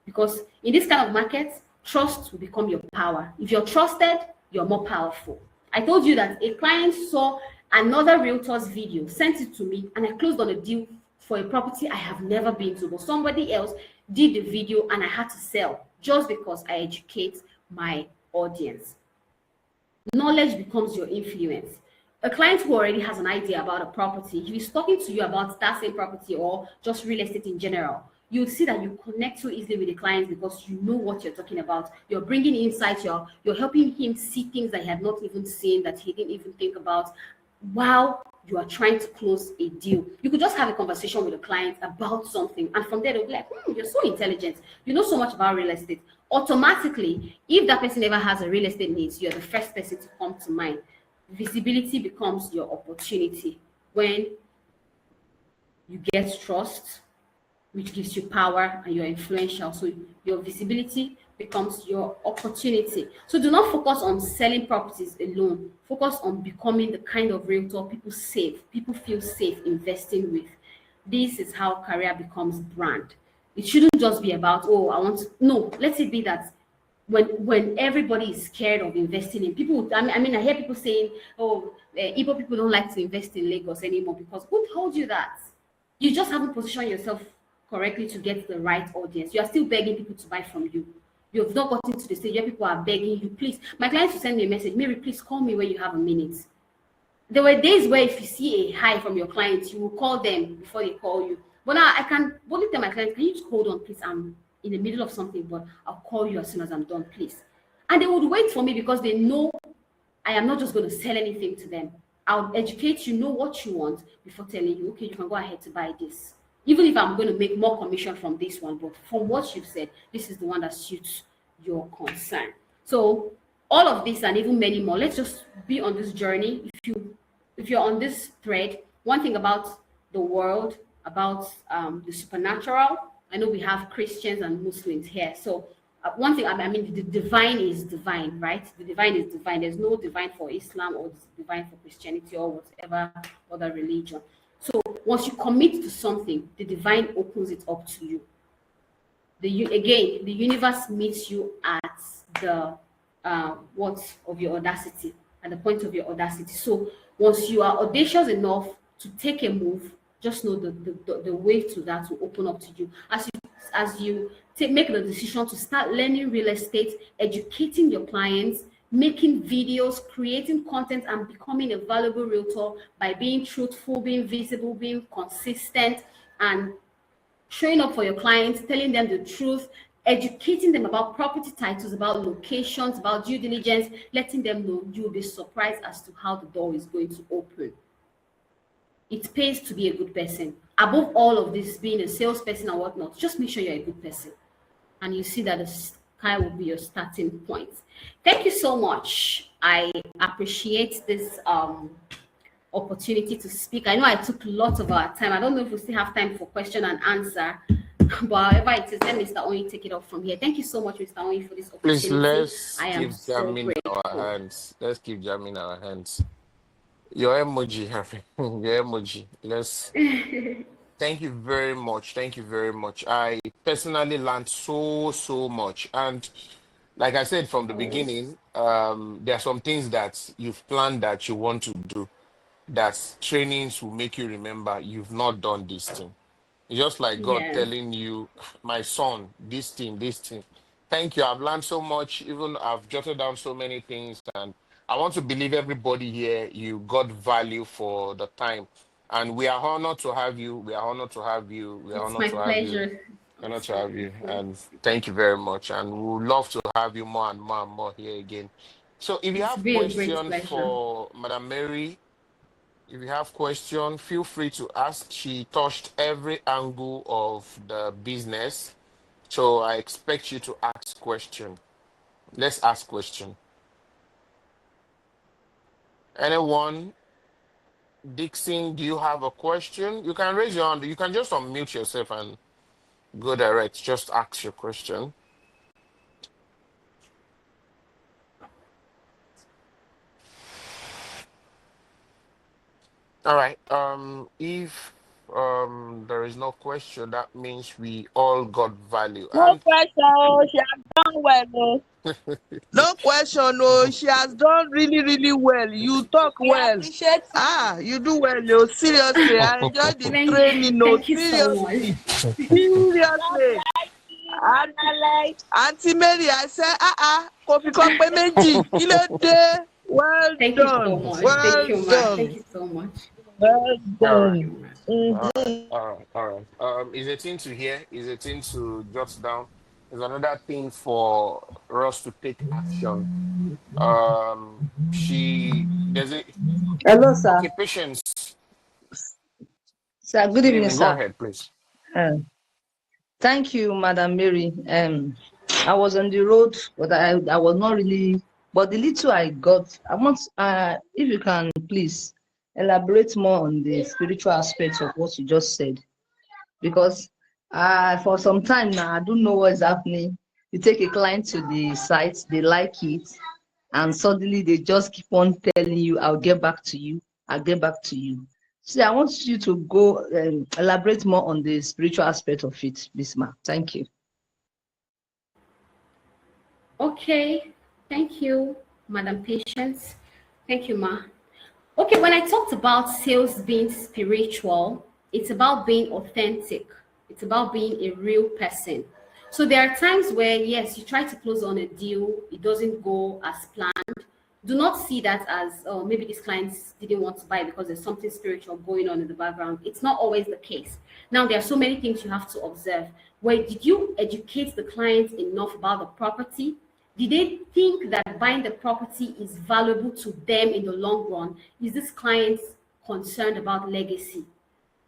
S1: because in this kind of market, trust will become your power. If you're trusted, you're more powerful. I told you that a client saw another realtor's video, sent it to me, and I closed on a deal for a property I have never been to, but somebody else did the video and I had to sell just because I educate my audience. Knowledge becomes your influence. A client who already has an idea about a property, if he's talking to you about that same property or just real estate in general, you'll see that you connect so easily with the clients because you know what you're talking about. You're bringing insights, you're helping him see things that he had not even seen, that he didn't even think about, while you are trying to close a deal. You could just have a conversation with a client about something, and from there they'll be like, you're so intelligent, you know so much about real estate. Automatically, if that person ever has a real estate needs, you're the first person to come to mind. Visibility becomes your opportunity when you get trust, which gives you power, and you're influential. So your visibility becomes your opportunity. So do not focus on selling properties alone. Focus on becoming the kind of realtor people feel safe investing with. This is how career becomes brand. It shouldn't just be about, no, let it be that when everybody is scared of investing in people, I hear people saying, Igbo people don't like to invest in Lagos anymore, because who told you that? You just haven't positioned yourself correctly to get the right audience. You are still begging people to buy from you. You have not gotten to the stage where people are begging you, please. My clients will send me a message, Mary, please call me when you have a minute. There were days where if you see a hi from your clients, you will call them before they call you. But now I can only tell my clients, can you just hold on, please? I'm in the middle of something, but I'll call you as soon as I'm done, please. And they would wait for me because they know I am not just going to sell anything to them. I'll educate you, know what you want before telling you, okay, you can go ahead to buy this. Even if I'm going to make more commission from this one, but from what you've said, this is the one that suits your concern. So all of this and even many more, let's just be on this journey. If you're on this thread, one thing about the world, about the supernatural, I know we have Christians and Muslims here. So one thing, the divine is divine, right? The divine is divine. There's no divine for Islam or divine for Christianity or whatever other religion. So once you commit to something, the divine opens it up to you. The universe meets you at the of your audacity, at the point of your audacity. So once you are audacious enough to take a move, just know the way to that will open up to you. As you make the decision to start learning real estate, educating your clients, making videos, creating content, and becoming a valuable realtor by being truthful, being visible, being consistent, and showing up for your clients, telling them the truth, educating them about property titles, about locations, about due diligence, letting them know. You'll be surprised as to how the door is going to open. It pays to be a good person. Above all of this, being a salesperson or whatnot, just make sure you're a good person. And you see that the sky will be your starting point. Thank you so much. I appreciate this opportunity to speak. I know I took lots of our time. I don't know if we still have time for question and answer, but however it is, let Mr. Onyi take it off from here. Thank you so much, Mr. Onyi, for this
S2: Please,
S1: opportunity.
S2: let's
S1: I am
S2: keep
S1: so
S2: jamming our
S1: grateful.
S2: hands. Let's keep jamming our hands. Your emoji, Happy. Your emoji. Let's. Thank you very much. Thank you very much. I personally learned so much, and like I said from the beginning, there are some things that you've planned that you want to do. That trainings will make you remember you've not done this thing. It's just like God
S1: Yes,
S2: telling you, my son, this thing, this thing. Thank you. I've learned so much. Even I've jotted down so many things. And I want to believe everybody here, you got value for the time. And we are honored to have you. We are honored to have you. We are
S1: it's
S2: honored
S1: my
S2: to have you.
S1: pleasure.
S2: Honored
S1: It's
S2: to
S1: my
S2: have you.
S1: pleasure.
S2: And thank you very much. And we would love to have you more and more and more here again. So if you
S1: It's
S2: have
S1: been a great
S2: questions
S1: pleasure.
S2: for Madam Mary, if you have question, feel free to ask. She touched every angle of the business. So I expect you to ask question. Let's ask question. Anyone? Dixon, do you have a question? You can raise your hand. You can just unmute yourself and go direct. Just ask your question. All right. If there is no question, that means we all got value.
S4: No
S2: And
S4: question, oh, she has done well. Oh. No question, oh, she has done really well. You talk
S5: We
S4: well.
S5: appreciate
S4: You do well, oh. Seriously, I enjoyed the training, oh.
S1: Thank you so much.
S4: Seriously, seriously. And
S5: like
S4: Auntie Mary, I said, Kofi Kope Meji, kilo day. Well
S1: Thank you so
S4: done,
S1: much. Thank
S4: well
S1: you, ma. Thank
S4: done,
S1: you so much.
S4: well
S2: all right.
S1: Thank you,
S4: done.
S1: ma.
S2: All right, all right. Is a thing to hear, is a thing to jot down. Is another thing for us to take action. She there's a
S6: Hello, sir.
S2: okay, patience.
S6: Sir, good
S2: Good
S6: evening,
S2: evening. Go
S6: sir.
S2: ahead, please.
S6: Uh, Thank you, Madam Mary. I was on the road, but I was not really. But the little I got, I want, if you can please elaborate more on the spiritual aspects of what you just said, because for some time now, I don't know what is happening. You take a client to the site, they like it, and suddenly they just keep on telling you, "I'll get back to you. I'll get back to you." See, I want you to go elaborate more on the spiritual aspect of it, Bismarck. Thank you.
S1: Okay. Thank you, Madam Patience. Thank you, ma. Okay, when I talked about sales being spiritual, it's about being authentic. It's about being a real person. So there are times where, yes, you try to close on a deal, it doesn't go as planned. Do not see that as, oh, maybe these clients didn't want to buy because there's something spiritual going on in the background. It's not always the case. Now, there are so many things you have to observe. Where did you educate the clients enough about the property? Did they think that buying the property is valuable to them in the long run? Is this client concerned about legacy?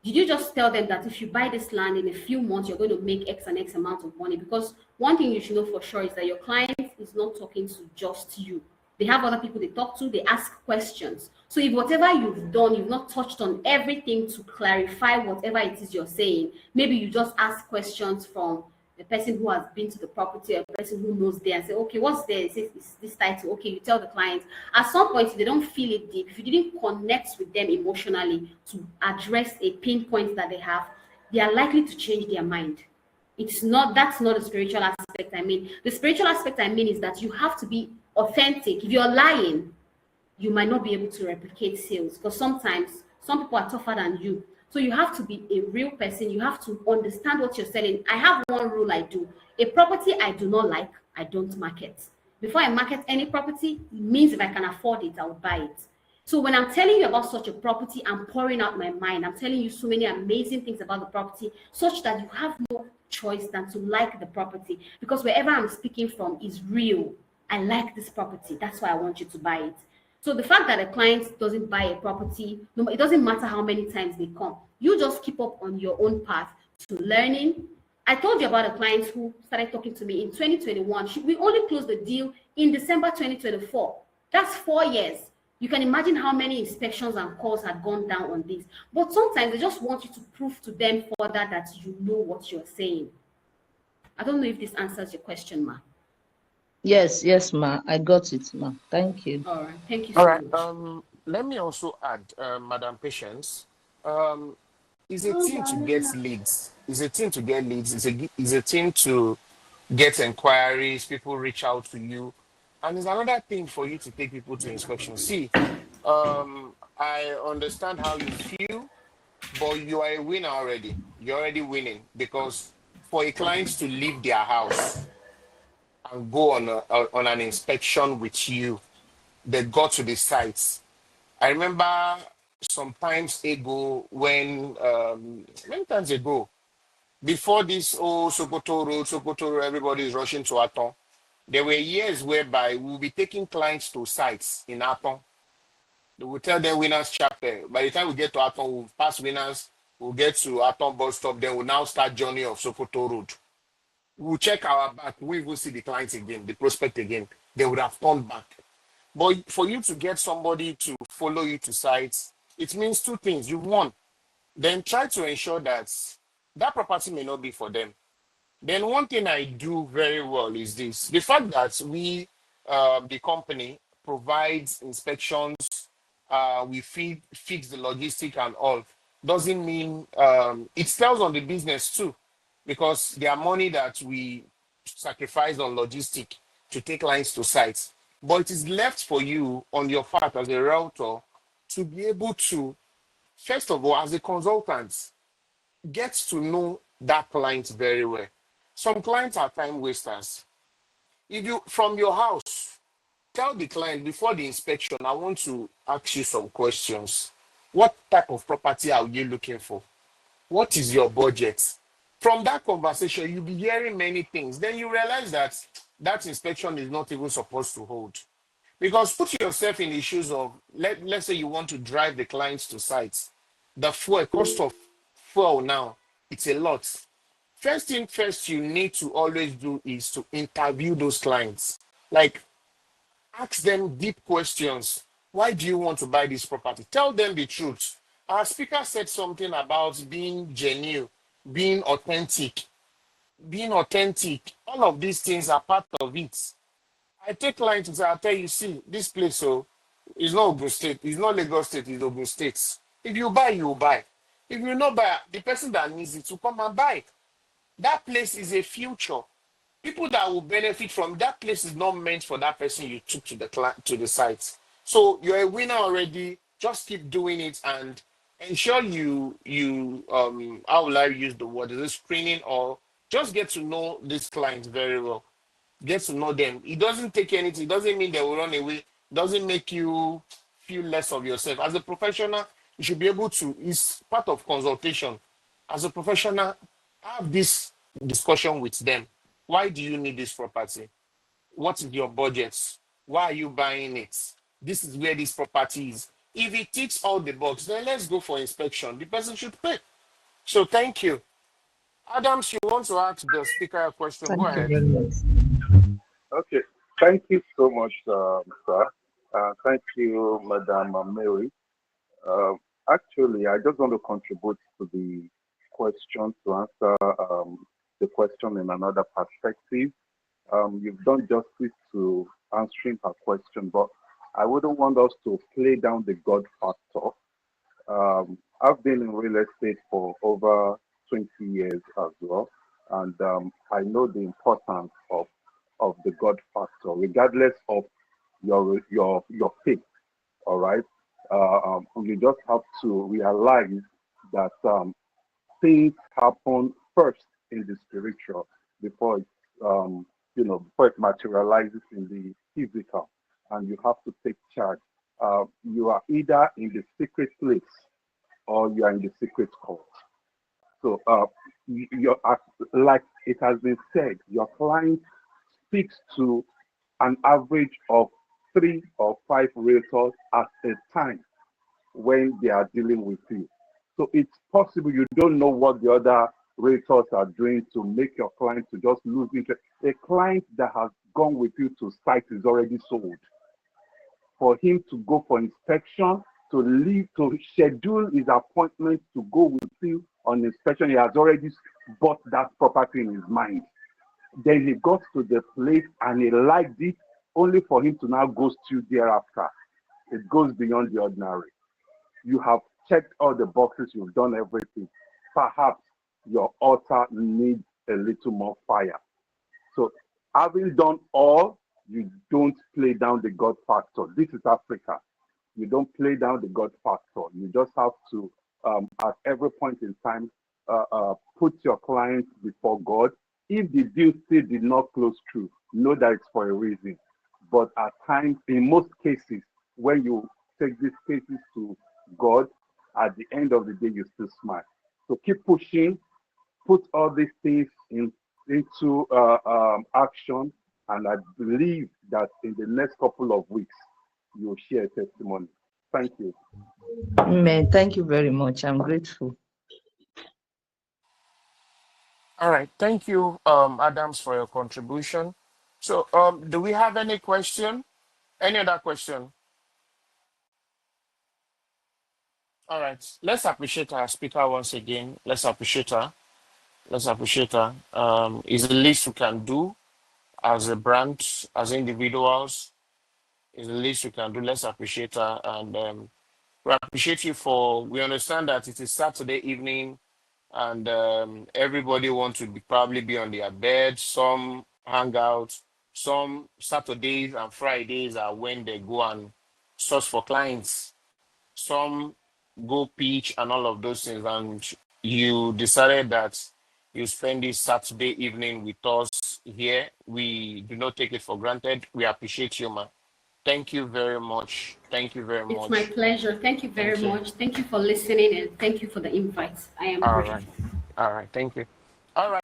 S1: Did you just tell them that if you buy this land in a few months, you're going to make X and X amount of money? Because one thing you should know for sure is that your client is not talking to just you. They have other people they talk to, they ask questions. So if whatever you've done, you've not touched on everything to clarify whatever it is you're saying, maybe you just ask questions from the person who has been to the property or the person who knows there and say, okay, what's there? It's this title. Okay, you tell the client. At some point, if they don't feel it deep, if you didn't connect with them emotionally to address a pinpoint that they have, they are likely to change their mind. It's not, that's not a spiritual aspect I mean. The spiritual aspect I mean is that you have to be authentic. If you're lying, you might not be able to replicate sales because sometimes some people are tougher than you. So you have to be a real person. You have to understand what you're selling. I have one rule I do. A property I do not like, I don't market. Before I market any property, it means if I can afford it, I will buy it. So when I'm telling you about such a property, I'm pouring out my mind. I'm telling you so many amazing things about the property, such that you have no choice than to like the property. Because wherever I'm speaking from is real. I like this property. That's why I want you to buy it. So the fact that a client doesn't buy a property, no, it doesn't matter how many times they come. You just keep up on your own path to learning. I told you about a client who started talking to me in 2021. We only closed the deal in December 2024. That's 4 years. You can imagine how many inspections and calls had gone down on this. But sometimes they just want you to prove to them further that you know what you're saying. I don't know if this answers your question, ma.
S6: Yes, yes, ma. I got it, ma. Thank you.
S1: All right. Thank you
S2: All
S1: so
S2: right.
S1: much.
S2: Let me also add, Madam Patience. Um, is a team to get leads. Is a team to get leads. Is a team to get inquiries. People reach out to you, and it's another thing for you to take people to inspection. See, I understand how you feel, but you are a winner already. You're already winning because for a client to leave their house and go on an inspection with you, they got to the sites. I remember sometimes ago when many times ago before this Sokoto Road, everybody is rushing to Aton. There were years whereby we'll be taking clients to sites in Aton. They will tell them winners chapter. By the time we get to Aton, we'll pass winners, we'll get to Aton bus stop, then we'll now start journey of Sokoto Road. We'll check our back, we will see the clients again, the prospect again. They would have turned back. But for you to get somebody to follow you to sites, it means two things. You've won. Then try to ensure that that property may not be for them. Then one thing I do very well is this: the fact that the company, provides inspections, we fix the logistic and all, doesn't mean it sells on the business too, because there are money that we sacrifice on logistic to take lines to sites. But it is left for you on your part as a realtor to be able to, first of all, as a consultant, get to know that client very well. Some clients are time wasters. If you, from your house, tell the client before the inspection, I want to ask you some questions. What type of property are you looking for? What is your budget? From that conversation, you'll be hearing many things. Then you realize that that inspection is not even supposed to hold. Because put yourself in the shoes of, let's say you want to drive the clients to sites. The fuel, cost of fuel now, it's a lot. First thing first you need to always do is to interview those clients. Like, ask them deep questions. Why do you want to buy this property? Tell them the truth. Our speaker said something about being genuine, being authentic, being authentic. All of these things are part of it. I take clients and say, I'll tell you, see, this place, so it's not Ogun State, it's not Lagos State, it's Ogun State. If you buy, you buy. If you not buy, the person that needs it to come and buy. That place is a future. People that will benefit from that place is not meant for that person you took to the site. So you're a winner already. Just keep doing it and ensure how will I use the word? Is it screening, or just get to know this client very well? Get to know them. It doesn't take anything. It doesn't mean they will run away. It doesn't make you feel less of yourself. As a professional, you should be able to, it's part of consultation. As a professional, have this discussion with them. Why do you need this property? What is your budget? Why are you buying it? This is where this property is. If it ticks all the boxes, then let's go for inspection. The person should pay. So thank you. Adams, you want to ask the speaker a question? Go
S6: Thank you
S2: ahead.
S6: very much.
S3: Okay. Thank you so much, sir. Thank you, Madam Mary. Uh, Actually, I just want to contribute to the question to answer the question in another perspective. You've done justice to answering her question, but I wouldn't want us to play down the God factor. I've been in real estate for over 20 years as well, and I know the importance of the God factor, regardless of your faith. All right, you just have to realize that things happen first in the spiritual before before it materializes in the physical, and you have to take charge. You are either in the secret place or you are in the secret court. So, like it has been said, your client speaks to an average of 3 or 5 realtors at a time when they are dealing with you. So it's possible you don't know what the other realtors are doing to make your client to just lose interest. A client that has gone with you to site is already sold. For him to go for inspection, to leave, to schedule his appointment to go with you on inspection, he has already bought that property in his mind. Then he got to the place and he liked it, only for him to now ghost you thereafter. It goes beyond the ordinary. You have checked all the boxes, you've done everything. Perhaps your altar needs a little more fire. So, having done all, you don't play down the God factor. This is Africa. You don't play down the God factor. You just have to, at every point in time, put your client before God. If the deal still did not close through, know that it's for a reason. But at times, in most cases, when you take these cases to God, at the end of the day, you still smile. So keep pushing, put all these things into action, and I believe that in the next couple of weeks, you'll share a testimony. Thank you.
S6: Amen. Thank you very much. I'm grateful.
S2: All right. Thank you, Adams, for your contribution. So, do we have any question? Any other question? All right. Let's appreciate our speaker once again. Let's appreciate her. Let's appreciate her. It's the least we can do as a brand, as individuals. It's the least we can do. Let's appreciate her. And we appreciate you we understand that it is Saturday evening and everybody wants to probably be on their bed. Some hang out. Some Saturdays and Fridays are when they go and source for clients. Some go pitch and all of those things. And you decided that you spend this Saturday evening with us here. We do not take it for granted. We appreciate you, man. Thank you very much. Thank you very
S1: It's my
S2: much.
S1: pleasure. Thank you very
S2: Thank you.
S1: much. Thank you for listening and thank you for the invite. I am
S2: All right.
S1: grateful.
S2: All right. Thank you. All right.